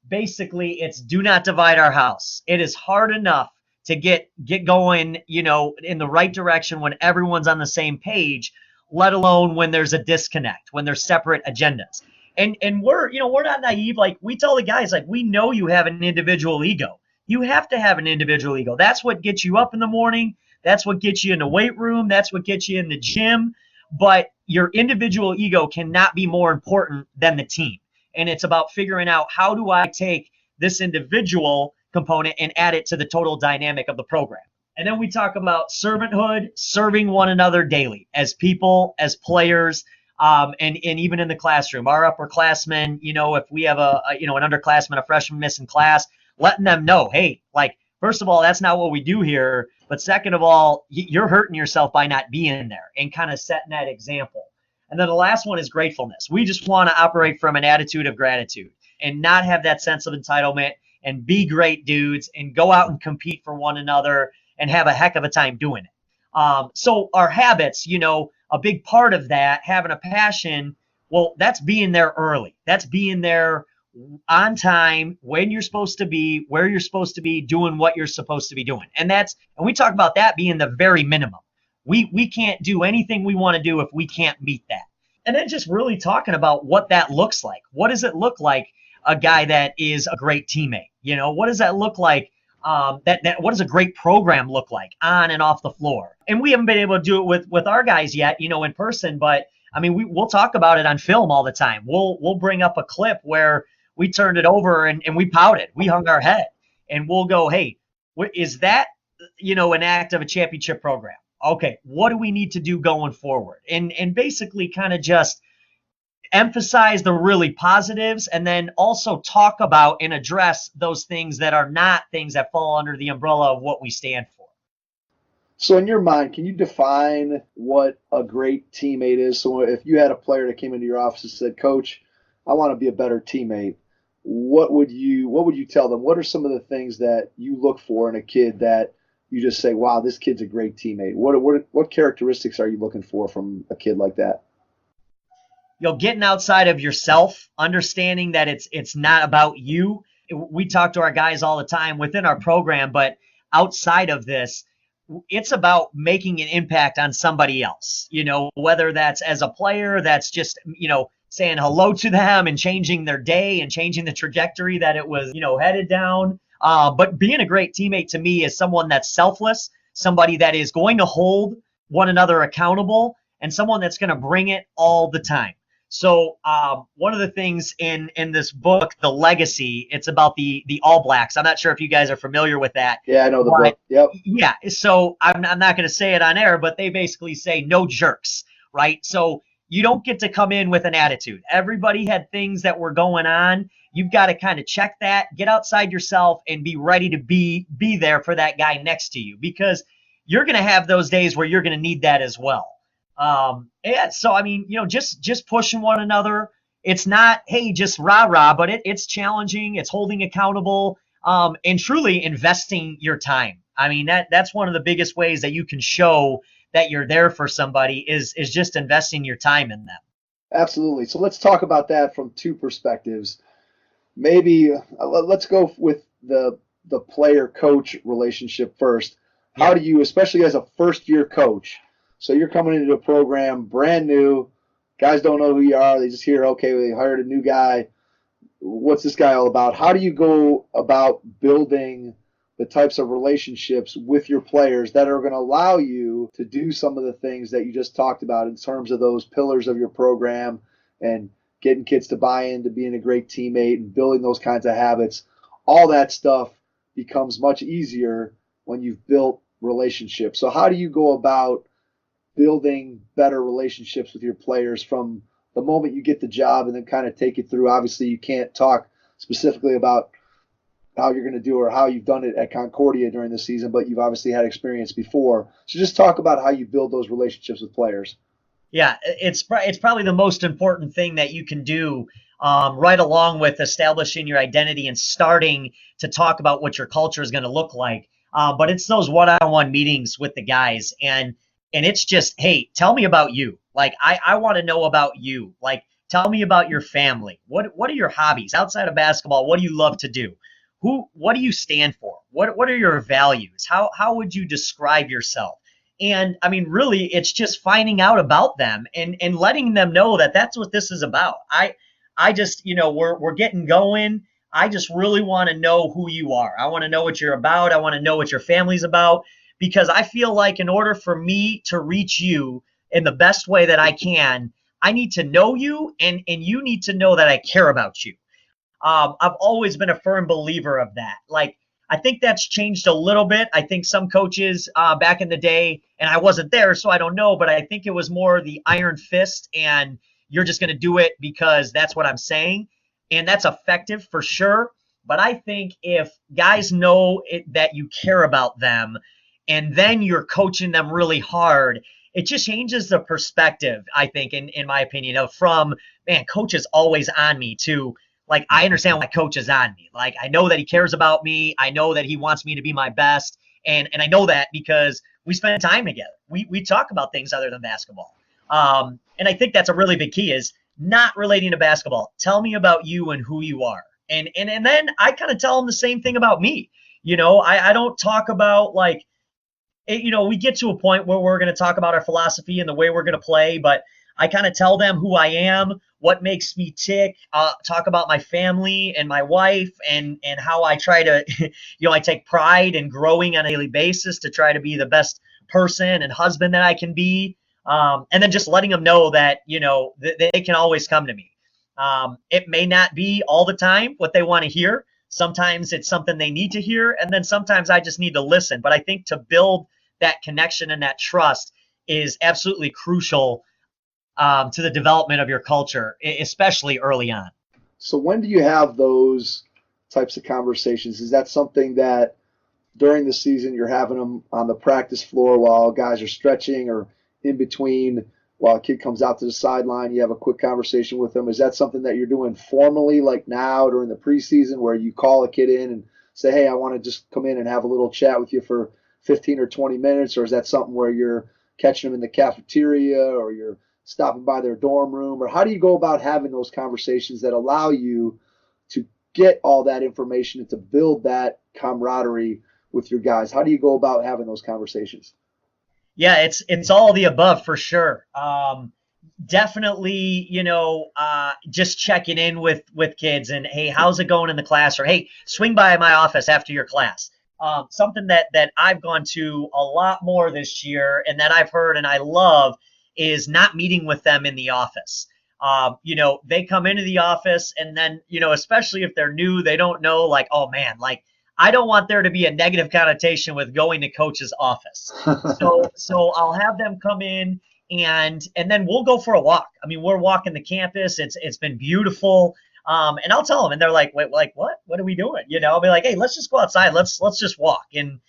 Basically, it's do not divide our house. It is hard enough to get going, in the right direction when everyone's on the same page, let alone when there's a disconnect, when there's separate agendas. And we're not naive. Like, we tell the guys, like, we know you have an individual ego. You have to have an individual ego. That's what gets you up in the morning. That's what gets you in the weight room. That's what gets you in the gym. But your individual ego cannot be more important than the team. And it's about figuring out, how do I take this individual component and add it to the total dynamic of the program. And then we talk about servanthood, serving one another daily as people, as players, and even in the classroom. Our upperclassmen, if we have an underclassman, a freshman missing class, letting them know, hey, like, first of all, that's not what we do here. But second of all, you're hurting yourself by not being there, and kind of setting that example. And then the last one is gratefulness. We just want to operate from an attitude of gratitude and not have that sense of entitlement, and be great dudes and go out and compete for one another and have a heck of a time doing it. So our habits, a big part of that, having a passion, well, that's being there early. That's being there on time, when you're supposed to be, where you're supposed to be, doing what you're supposed to be doing. And we talk about that being the very minimum. We can't do anything we want to do if we can't meet that. And then just really talking about what that looks like. What does it look like, a guy that is a great teammate? What does that look like? What does a great program look like on and off the floor? And we haven't been able to do it with our guys yet, in person, but I mean, we'll talk about it on film all the time. We'll bring up a clip where we turned it over and we pouted. We hung our head, and we'll go, hey, is that, an act of a championship program? Okay, what do we need to do going forward? And basically kind of just emphasize the really positives, and then also talk about and address those things that are not things that fall under the umbrella of what we stand for. So in your mind, can you define what a great teammate is? So if you had a player that came into your office and said, Coach, I want to be a better teammate, what would you tell them? What are some of the things that you look for in a kid that you just say, wow, this kid's a great teammate? What characteristics are you looking for from a kid like that? Getting outside of yourself, understanding that it's not about you. We talk to our guys all the time within our program, but outside of this, it's about making an impact on somebody else, whether that's as a player, that's just, saying hello to them and changing their day and changing the trajectory that it was, headed down. But being a great teammate to me is someone that's selfless, somebody that is going to hold one another accountable, and someone that's going to bring it all the time. So one of the things in this book, The Legacy, it's about the All Blacks. I'm not sure if you guys are familiar with that. Yeah, I know the book. Yep. Yeah. So I'm not going to say it on air, but they basically say no jerks, right? So you don't get to come in with an attitude. Everybody had things that were going on. You've got to kind of check that, get outside yourself, and be ready to be there for that guy next to you, because you're going to have those days where you're going to need that as well. So, I mean, just pushing one another. It's not, hey, just rah-rah, but it's challenging. It's holding accountable, and truly investing your time. I mean, that's one of the biggest ways that you can show that you're there for somebody is just investing your time in them. Absolutely. So let's talk about that from two perspectives. Maybe let's go with the player-coach relationship first. How do you, especially as a first-year coach, so you're coming into a program brand new, guys don't know who you are, they just hear, okay, they hired a new guy, what's this guy all about? How do you go about building the types of relationships with your players that are going to allow you to do some of the things that you just talked about in terms of those pillars of your program and getting kids to buy into being a great teammate and building those kinds of habits? All that stuff becomes much easier when you've built relationships. So how do you go about building better relationships with your players from the moment you get the job and then kind of take it through? Obviously, you can't talk specifically about how you're going to do or how you've done it at Concordia during the season, but you've obviously had experience before. So just talk about how you build those relationships with players. Yeah, it's probably the most important thing that you can do, right along with establishing your identity and starting to talk about what your culture is going to look like. But it's those one-on-one meetings with the guys, and it's just, hey, tell me about you. Like I want to know about you. Like tell me about your family. What are your hobbies outside of basketball? What do you love to do? What do you stand for? What are your values? How would you describe yourself? And I mean, really, it's just finding out about them and letting them know that that's what this is about. I just, we're getting going. I just really want to know who you are. I want to know what you're about. I want to know what your family's about, because I feel like in order for me to reach you in the best way that I can, I need to know you, and you need to know that I care about you. I've always been a firm believer of that. Like, I think that's changed a little bit. I think some coaches back in the day, and I wasn't there, so I don't know, but I think it was more the iron fist, and you're just going to do it because that's what I'm saying. And that's effective for sure. But I think if guys know that you care about them, and then you're coaching them really hard, it just changes the perspective, I think, in my opinion, of from, man, coach is always on me, to, like, I understand why coach is on me. Like, I know that he cares about me. I know that he wants me to be my best. And I know that because we spend time together. We talk about things other than basketball. And I think that's a really big key, is not relating to basketball. Tell me about you and who you are. And then I kind of tell them the same thing about me. I don't talk about, like, we get to a point where we're going to talk about our philosophy and the way we're going to play, but I kind of tell them who I am, what makes me tick, talk about my family and my wife, and how I try to, I take pride in growing on a daily basis to try to be the best person and husband that I can be. And then just letting them know that, they can always come to me. It may not be all the time what they want to hear. Sometimes it's something they need to hear, and then sometimes I just need to listen. But I think to build that connection and that trust is absolutely crucial to the development of your culture, especially early on. So when do you have those types of conversations? Is that something that during the season you're having them on the practice floor while guys are stretching, or in between while a kid comes out to the sideline, you have a quick conversation with them? Is that something that you're doing formally, like now during the preseason, where you call a kid in and say, hey, I want to just come in and have a little chat with you for 15 or 20 minutes? Or is that something where you're catching them in the cafeteria, or you're stopping by their dorm room? Or how do you go about having those conversations that allow you to get all that information and to build that camaraderie with your guys? How do you go about having those conversations? Yeah, it's all the above for sure. Definitely, just checking in with kids and, hey, how's it going in the class? Or, hey, swing by my office after your class. Something that I've gone to a lot more this year, and that I've heard and I love, is not meeting with them in the office. They come into the office, and then, especially if they're new, they don't know, like, oh man, like, I don't want there to be a negative connotation with going to coach's office. So I'll have them come in, and then we'll go for a walk. I mean, we're walking the campus. It's been beautiful. And I'll tell them, and they're like, wait, like, what? What are we doing? I'll be like, hey, let's just go outside. Let's just walk. And,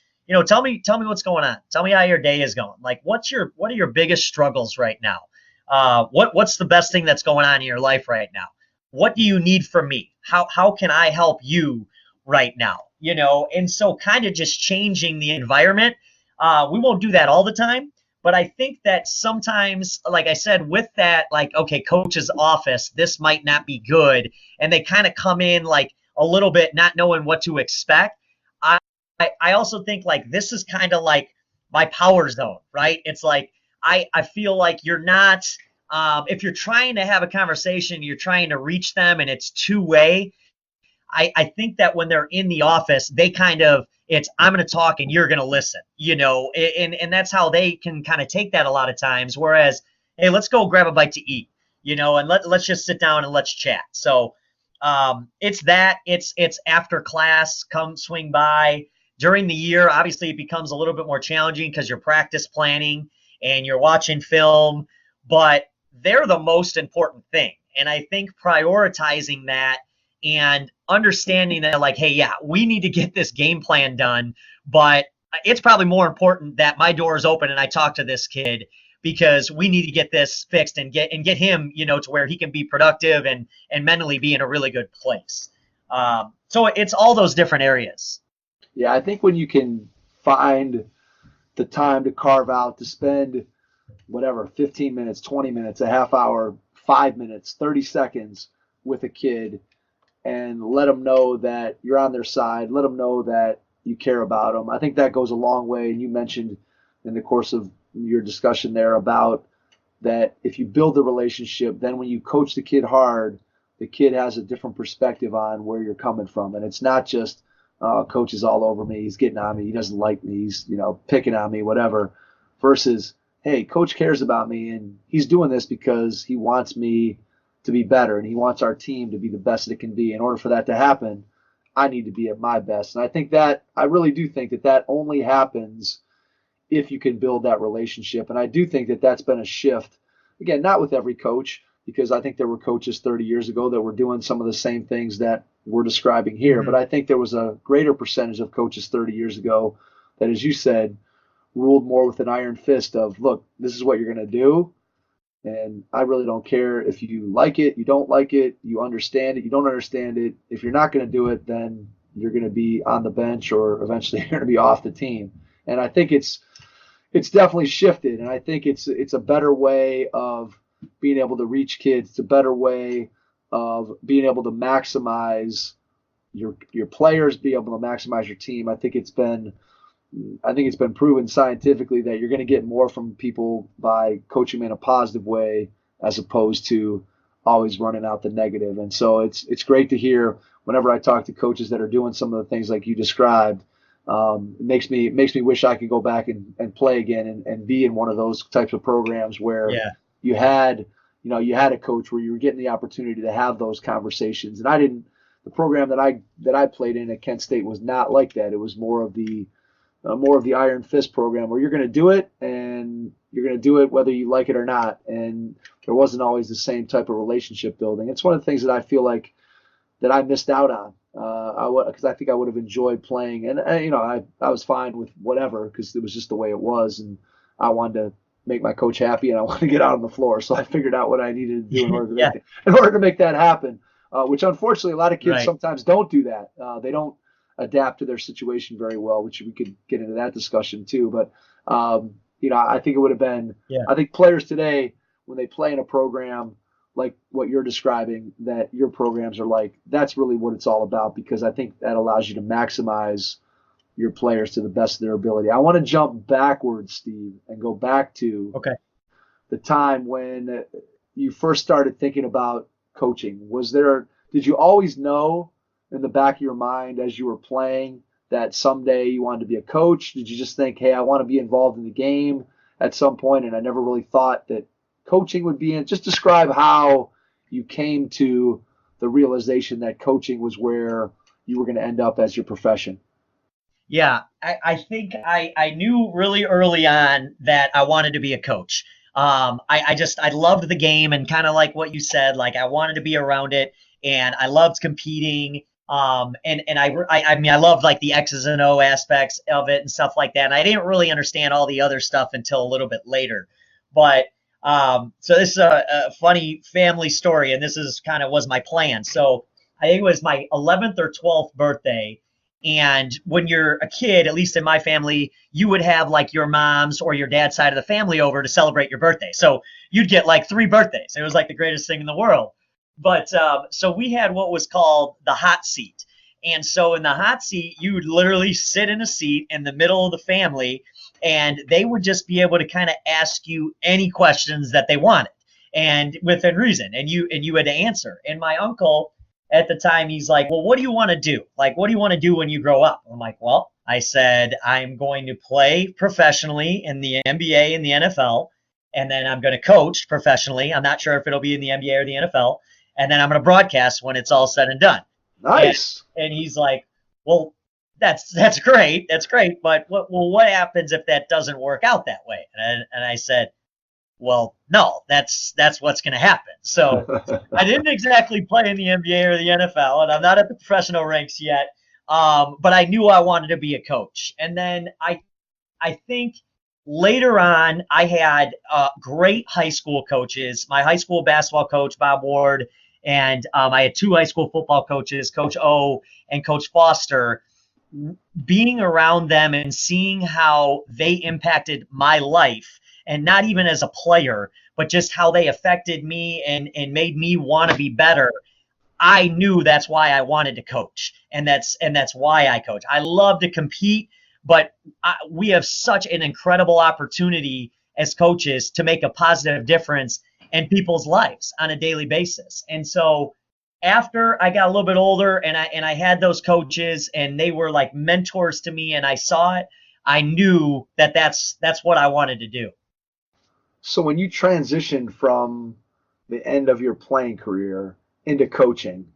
tell me what's going on. Tell me how your day is going. Like, what are your biggest struggles right now? What's the best thing that's going on in your life right now? What do you need from me? How can I help you right now? And so kind of just changing the environment. We won't do that all the time, but I think that sometimes, like I said, with that, like, okay, coach's office, this might not be good. And they kind of come in like a little bit not knowing what to expect. I also think, like, this is kind of like my power zone, right? It's like, I feel like you're not, if you're trying to have a conversation, you're trying to reach them and it's two-way. I think that when they're in the office, they kind of, it's, I'm going to talk and you're going to listen, and that's how they can kind of take that a lot of times. Whereas, hey, let's go grab a bite to eat, and let's just sit down and let's chat. So it's after class, come swing by. During the year, obviously it becomes a little bit more challenging because you're practice planning and you're watching film, but they're the most important thing. And I think prioritizing that and understanding that like, hey, yeah, we need to get this game plan done, but it's probably more important that my door is open and I talk to this kid because we need to get this fixed and get him, to where he can be productive and mentally be in a really good place. So it's all those different areas. Yeah, I think when you can find the time to carve out to spend whatever, 15 minutes, 20 minutes, a half hour, 5 minutes, 30 seconds with a kid and let them know that you're on their side, let them know that you care about them. I think that goes a long way. And you mentioned in the course of your discussion there about that if you build the relationship, then when you coach the kid hard, the kid has a different perspective on where you're coming from. And it's not just, coach is all over me, he's getting on me, he doesn't like me, he's picking on me, whatever, versus, hey, coach cares about me and he's doing this because he wants me to be better and he wants our team to be the best it can be. In order for that to happen, I need to be at my best. And I really do think that only happens if you can build that relationship. And I do think that that's been a shift. Again, not with every coach, because I think there were coaches 30 years ago that were doing some of the same things that we're describing here. Mm-hmm. But I think there was a greater percentage of coaches 30 years ago that, as you said, ruled more with an iron fist of, look, this is what you're going to do. And I really don't care if you like it, you don't like it, you understand it, you don't understand it. If you're not going to do it, then you're going to be on the bench or eventually you're going to be off the team. And I think it's definitely shifted. And I think it's a better way of being able to reach kids. It's a better way of being able to maximize your players, be able to maximize your team. I think it's been proven scientifically that you're going to get more from people by coaching them in a positive way as opposed to always running out the negative. And so it's great to hear whenever I talk to coaches that are doing some of the things like you described. It makes me wish I could go back and play again and be in one of those types of programs where you had a coach where you were getting the opportunity to have those conversations. And the program that I played in at Kent State was not like that. It was more of the iron fist program where you're going to do it and you're going to do it whether you like it or not. And there wasn't always the same type of relationship building. It's one of the things that I feel like that I missed out on because I think I would have enjoyed playing. And I was fine with whatever because it was just the way it was. And I wanted to make my coach happy and I wanted to get out on the floor. So I figured out what I needed to do in order to make that happen, which unfortunately a lot of kids sometimes don't do that. They don't adapt to their situation very well, which we could get into that discussion too. But, I think it would have been, I think players today, when they play in a program like what you're describing, that your programs are like, that's really what it's all about, because I think that allows you to maximize your players to the best of their ability. I want to jump backwards, Steve, and go back to the time when you first started thinking about coaching. Did you always know in the back of your mind as you were playing that someday you wanted to be a coach? Did you just think, hey, I want to be involved in the game at some point, and I never really thought that coaching would be in? Just describe how you came to the realization that coaching was where you were going to end up as your profession. Yeah, I think I knew really early on that I wanted to be a coach. I loved the game, and kind of like what you said, like I wanted to be around it, and I loved competing. And I loved like the X's and O aspects of it and stuff like that. And I didn't really understand all the other stuff until a little bit later. But so this is a funny family story, and this is kind of was my plan. So I think it was my 11th or 12th birthday. And when you're a kid, at least in my family, you would have like your mom's or your dad's side of the family over to celebrate your birthday. So you'd get like 3 birthdays. It was like the greatest thing in the world. But so we had what was called the hot seat. And so in the hot seat, you would literally sit in a seat in the middle of the family, and they would just be able to kind of ask you any questions that they wanted, and within reason, and you had to answer. And my uncle at the time, he's like, well, what do you want to do? Like, what do you want to do when you grow up? I'm like, well, I said, I'm going to play professionally in the NBA and the NFL, and then I'm going to coach professionally. I'm not sure if it'll be in the NBA or the NFL. And then I'm going to broadcast when it's all said and done. Nice. And he's like, well, that's great. That's great. But what happens if that doesn't work out that way? And I said, Well, no, that's what's going to happen. So I didn't exactly play in the NBA or the NFL, and I'm not at the professional ranks yet. But I knew I wanted to be a coach. And then I think later on, I had great high school coaches. My high school basketball coach, Bob Ward, and I had two high school football coaches, Coach O and Coach Foster. Being around them and seeing how they impacted my life, and not even as a player, but just how they affected me and made me want to be better. I knew that's why I wanted to coach, and that's why I coach. I love to compete, but we have such an incredible opportunity as coaches to make a positive difference in people's lives on a daily basis. And so after I got a little bit older and I had those coaches and they were like mentors to me and I saw it, I knew that that's what I wanted to do. So when you transitioned from the end of your playing career into coaching,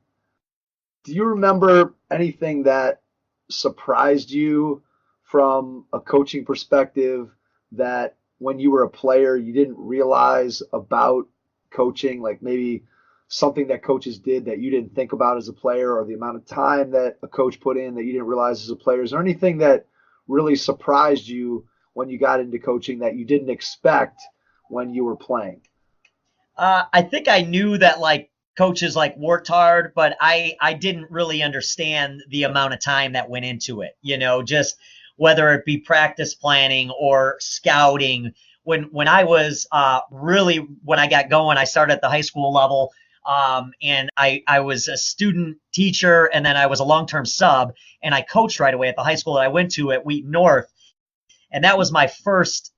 do you remember anything that surprised you from a coaching perspective that when you were a player you didn't realize about coaching, like maybe something that coaches did that you didn't think about as a player, or the amount of time that a coach put in that you didn't realize as a player? Is there anything that really surprised you when you got into coaching that you didn't expect when you were playing? I think I knew that like coaches like worked hard, but I didn't really understand the amount of time that went into it, just whether it be practice planning or scouting. When I was when I got going, I started at the high school level, and I was a student teacher, and then I was a long-term sub, and I coached right away at the high school that I went to at Wheaton North. And that was my first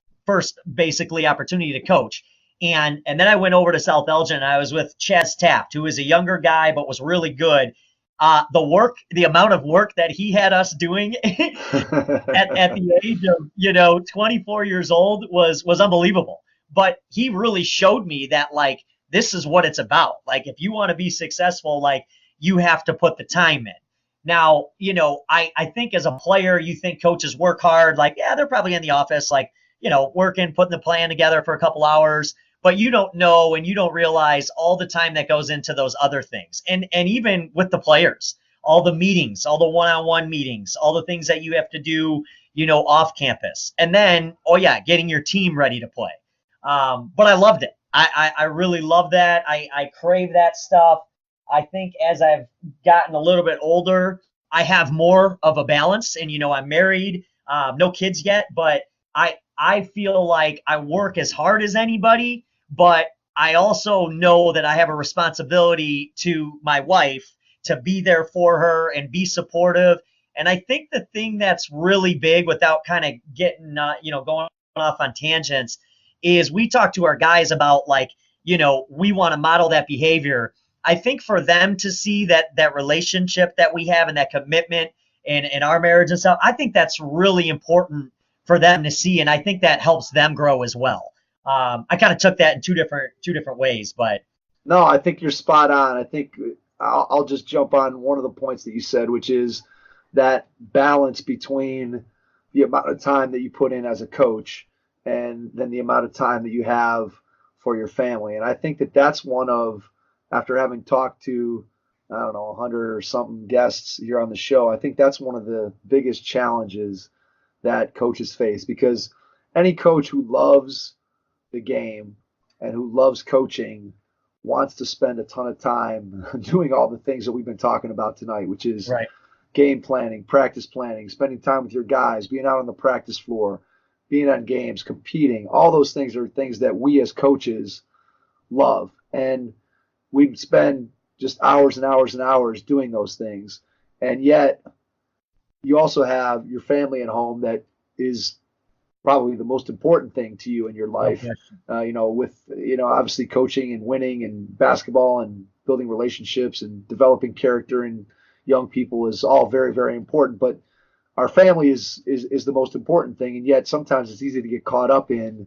basically opportunity to coach. And then I went over to South Elgin and I was with Chaz Taft, who was a younger guy but was really good. The amount of work that he had us doing at the age of 24 years old was unbelievable. But he really showed me that like this is what it's about. Like if you want to be successful, like you have to put the time in. Now, I think as a player, you think coaches work hard. Like, yeah, they're probably in the office, like, working, putting the plan together for a couple hours. But you don't know and you don't realize all the time that goes into those other things. And even with the players, all the meetings, all the one-on-one meetings, all the things that you have to do, off campus. And then, getting your team ready to play. But I loved it. I really love that. I crave that stuff. I think as I've gotten a little bit older, I have more of a balance. And, I'm married, no kids yet, but I feel like I work as hard as anybody, but I also know that I have a responsibility to my wife to be there for her and be supportive. And I think the thing that's really big, without kind of getting, going off on tangents, is we talk to our guys about like, we want to model that behavior. I think for them to see that relationship that we have and that commitment in our marriage and stuff, I think that's really important for them to see, and I think that helps them grow as well. I kind of took that in two different ways, but no, I think you're spot on. I think I'll just jump on one of the points that you said, which is that balance between the amount of time that you put in as a coach and then the amount of time that you have for your family. And I think that that's one of, after having talked to, 100 or something guests here on the show, I think that's one of the biggest challenges that coaches face, because any coach who loves the game and who loves coaching wants to spend a ton of time doing all the things that we've been talking about tonight, which is right. Game planning, practice planning, spending time with your guys, being out on the practice floor, being on games, competing. All those things are things that we as coaches love. And we spend just hours and hours and hours doing those things. And yet you also have your family at home that is probably the most important thing to you in your life. With obviously coaching and winning and basketball and building relationships and developing character in young people is all very, very important. But our family is the most important thing, and yet sometimes it's easy to get caught up in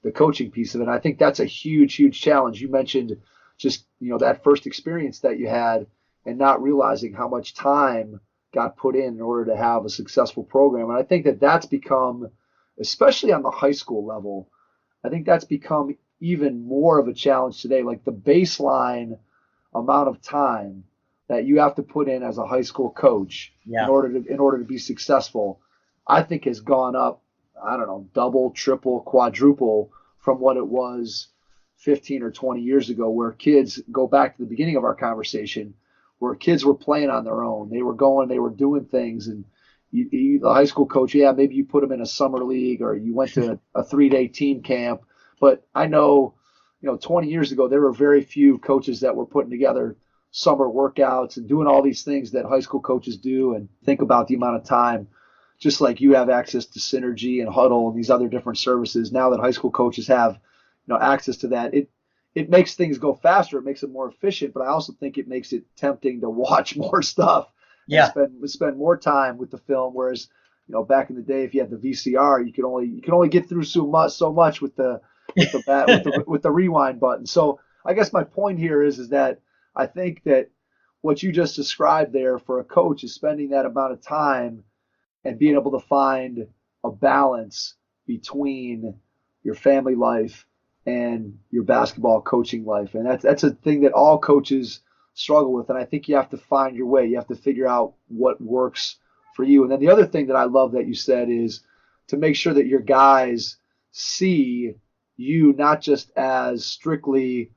the coaching piece of it. And I think that's a huge, huge challenge. You mentioned just that first experience that you had and not realizing how much time got put in order to have a successful program. And I think that that's become, especially on the high school level, I think that's become even more of a challenge today. Like the baseline amount of time that you have to put in as a high school coach in order to be successful, I think has gone up, I don't know, double, triple, quadruple from what it was 15 or 20 years ago, where kids, go back to the beginning of our conversation, where kids were playing on their own. They were doing things, and the high school coach, maybe you put them in a summer league or you went to a 3-day team camp. But I know, 20 years ago, there were very few coaches that were putting together summer workouts and doing all these things that high school coaches do. And think about the amount of time, just like you have access to Synergy and Huddle and these other different services. Now that high school coaches have, access to that, it makes things go faster. It makes it more efficient, but I also think it makes it tempting to watch more stuff. Yeah. Spend more time with the film. Whereas, back in the day, if you had the VCR, you could only get through so much with the rewind button. So I guess my point here is that I think that what you just described there for a coach is spending that amount of time and being able to find a balance between your family life and your basketball coaching life. And that's a thing that all coaches struggle with. And I think you have to find your way. You have to figure out what works for you. And then the other thing that I love that you said is to make sure that your guys see you not just as strictly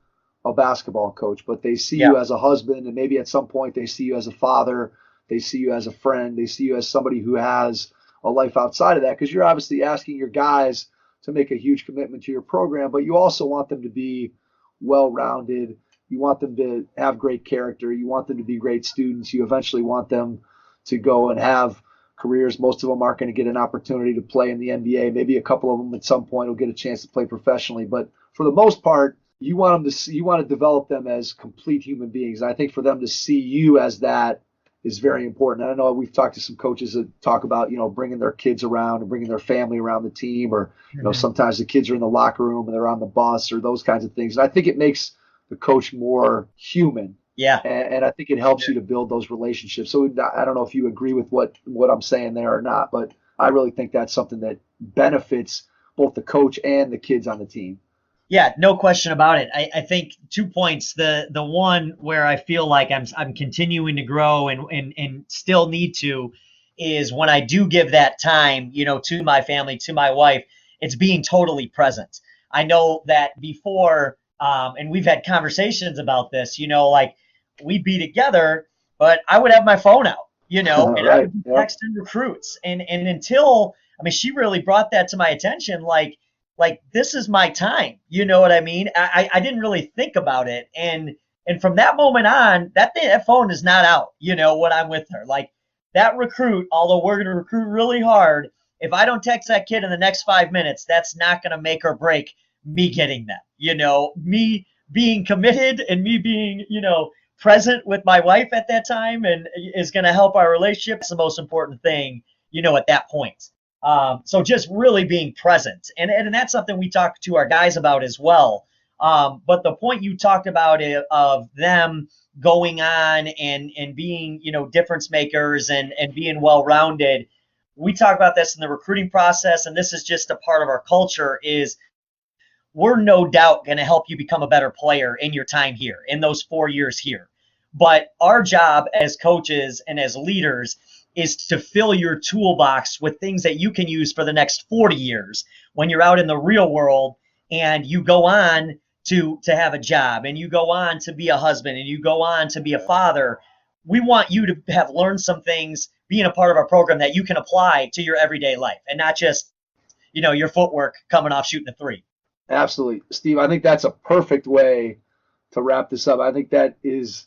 a basketball coach, but they see you as a husband, and maybe at some point they see you as a father, they see you as a friend, they see you as somebody who has a life outside of that, because you're obviously asking your guys to make a huge commitment to your program, but you also want them to be well-rounded. You want them to have great character. You want them to be great students. You eventually want them to go and have careers. Most of them aren't going to get an opportunity to play in the NBA. Maybe a couple of them at some point will get a chance to play professionally. But for the most part, you want to develop them as complete human beings. And I think for them to see you as that is very important. And I know we've talked to some coaches that talk about, bringing their kids around and bringing their family around the team, or, sometimes the kids are in the locker room and they're on the bus or those kinds of things. And I think it makes the coach more human. Yeah. And I think it helps you to build those relationships. So I don't know if you agree with what I'm saying there or not, but I really think that's something that benefits both the coach and the kids on the team. Yeah, no question about it. I think 2 points. The one where I feel like I'm continuing to grow and still need to is when I do give that time, to my family, to my wife, it's being totally present. I know that before, and we've had conversations about this, like we'd be together, but I would have my phone out, and right. I would be texting recruits. And until, she really brought that to my attention, like this is my time. You know what I mean? I didn't really think about it. And from that moment on, that phone is not out, when I'm with her. Like that recruit, although we're going to recruit really hard, if I don't text that kid in the next 5 minutes, that's not going to make or break me getting them. Me being committed and me being, present with my wife at that time and is going to help our relationship. It's the most important thing, at that point. So just really being present. And that's something we talk to our guys about as well. But the point you talked about of them going on and being, difference makers and being well-rounded, we talk about this in the recruiting process, and this is just a part of our culture, is we're no doubt going to help you become a better player in your time here, in those 4 years here. But our job as coaches and as leaders is to fill your toolbox with things that you can use for the next 40 years when you're out in the real world and you go on to have a job and you go on to be a husband and you go on to be a father. We want you to have learned some things being a part of our program that you can apply to your everyday life and not just, your footwork coming off shooting a three. Absolutely. Steve, I think that's a perfect way to wrap this up. I think that is,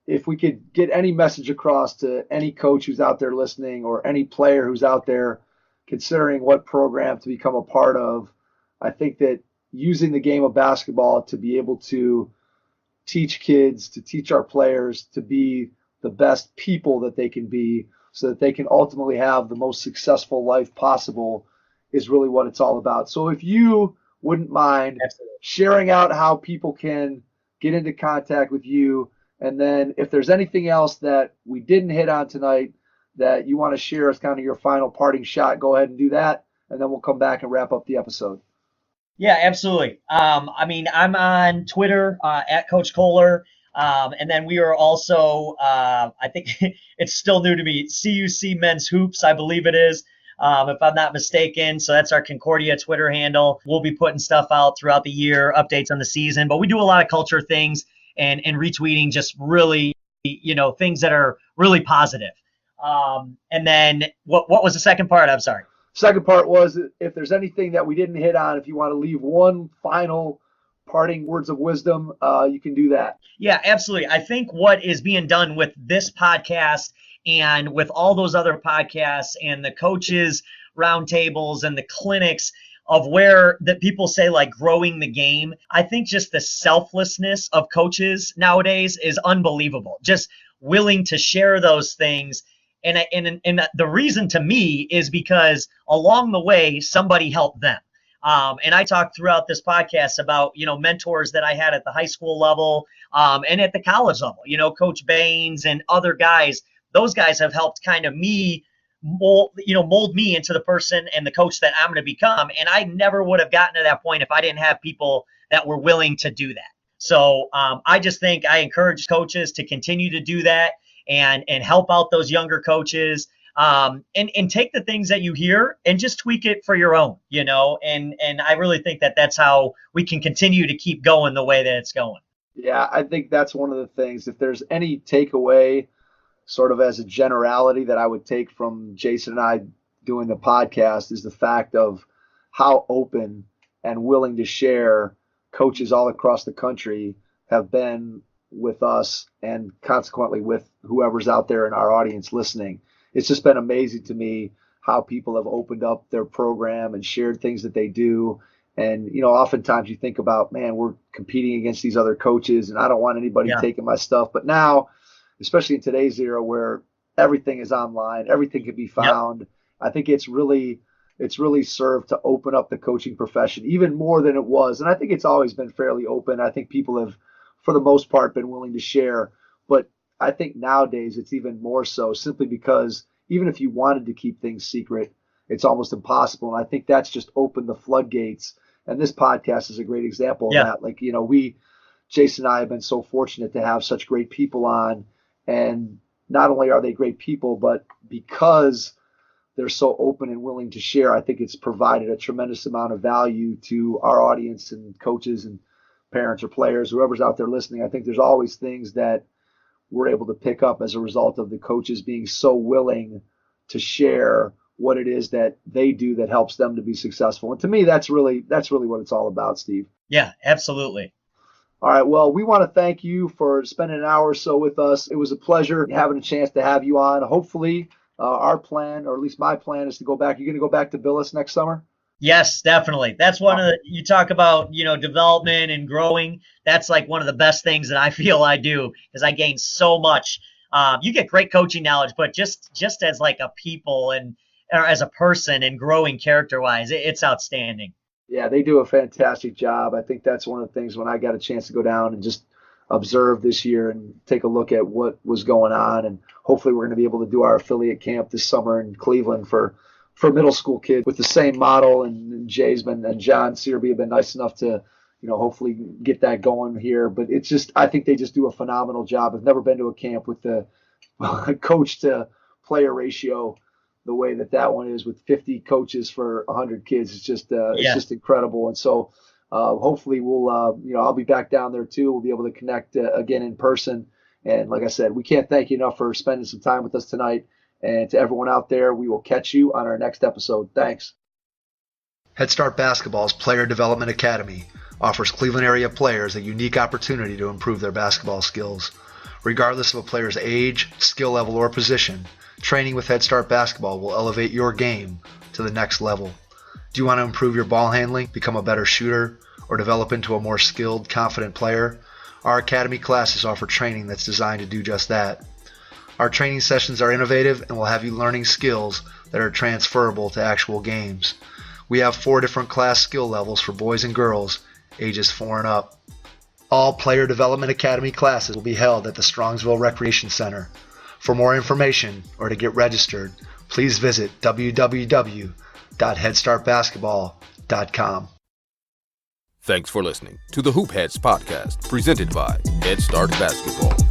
if we could get any message across to any coach who's out there listening or any player who's out there considering what program to become a part of, I think that using the game of basketball to be able to teach kids, to teach our players to be the best people that they can be so that they can ultimately have the most successful life possible is really what it's all about. So if you wouldn't mind sharing out how people can get into contact with you, and then if there's anything else that we didn't hit on tonight that you want to share as kind of your final parting shot, go ahead and do that, and then we'll come back and wrap up the episode. Yeah, absolutely. I mean, I'm on Twitter at Coach Kollar. And then we are also, I think it's still new to me, CUC Men's Hoops, I believe it is, if I'm not mistaken. So that's our Concordia Twitter handle. We'll be putting stuff out throughout the year, updates on the season. But we do a lot of culture things and retweeting just really, things that are really positive. And then what was the second part? I'm sorry. Second part was if there's anything that we didn't hit on, if you want to leave one final parting words of wisdom, you can do that. Yeah, absolutely. I think what is being done with this podcast and with all those other podcasts and the coaches roundtables and the clinics of where that people say like growing the game, I think just the selflessness of coaches nowadays is unbelievable. Just willing to share those things. And the reason to me is because along the way, somebody helped them. And I talked throughout this podcast about, mentors that I had at the high school level and at the college level, Coach Baines and other guys. Those guys have helped kind of mold me into the person and the coach that I'm going to become. And I never would have gotten to that point if I didn't have people that were willing to do that. So I just think I encourage coaches to continue to do that and help out those younger coaches. And take the things that you hear and just tweak it for your own, and I really think that that's how we can continue to keep going the way that it's going. Yeah, I think that's one of the things. If there's any takeaway sort of as a generality that I would take from Jason and I doing the podcast is the fact of how open and willing to share coaches all across the country have been with us and consequently with whoever's out there in our audience listening. It's just been amazing to me how people have opened up their program and shared things that they do. And, oftentimes you think about, man, we're competing against these other coaches and I don't want anybody taking my stuff. But now, especially in today's era where everything is online, everything can be found. Yep. I think it's really served to open up the coaching profession even more than it was. And I think it's always been fairly open. I think people have, for the most part, been willing to share. But I think nowadays it's even more so simply because even if you wanted to keep things secret, it's almost impossible. And I think that's just opened the floodgates. And this podcast is a great example of that. Like, Jason and I have been so fortunate to have such great people on. And not only are they great people, but because they're so open and willing to share, I think it's provided a tremendous amount of value to our audience and coaches and parents or players, whoever's out there listening. I think there's always things that we're able to pick up as a result of the coaches being so willing to share what it is that they do that helps them to be successful. And to me, that's really what it's all about, Steve. Yeah, absolutely. All right. Well, we want to thank you for spending an hour or so with us. It was a pleasure having a chance to have you on. Hopefully our plan, or at least my plan, is to go back. You're going to go back to Billis next summer? Yes, definitely. That's one of the, you talk about, development and growing. That's like one of the best things that I feel I do because I gain so much. You get great coaching knowledge, but just as like a people or as a person and growing character wise, it's outstanding. Yeah, they do a fantastic job. I think that's one of the things when I got a chance to go down and just observe this year and take a look at what was going on. And hopefully we're going to be able to do our affiliate camp this summer in Cleveland for middle school kids with the same model. And and John Searby have been nice enough to, hopefully get that going here. But it's just, I think they just do a phenomenal job. I've never been to a camp with the coach to player ratio the way that one is with 50 coaches for 100 kids. It's just it's just incredible. And so hopefully we'll I'll be back down there too. We'll be able to connect again in person. And like I said, we can't thank you enough for spending some time with us tonight. And to everyone out there, we will catch you on our next episode. Thanks. Head Start Basketball's Player Development Academy offers Cleveland area players a unique opportunity to improve their basketball skills. Regardless of a player's age, skill level, or position, training with Head Start Basketball will elevate your game to the next level. Do you want to improve your ball handling, become a better shooter, or develop into a more skilled, confident player? Our Academy classes offer training that's designed to do just that. Our training sessions are innovative and will have you learning skills that are transferable to actual games. We have 4 different class skill levels for boys and girls, ages 4 and up. All Player Development Academy classes will be held at the Strongsville Recreation Center. For more information or to get registered, please visit www.headstartbasketball.com. Thanks for listening to the Hoop Heads podcast, presented by Head Start Basketball.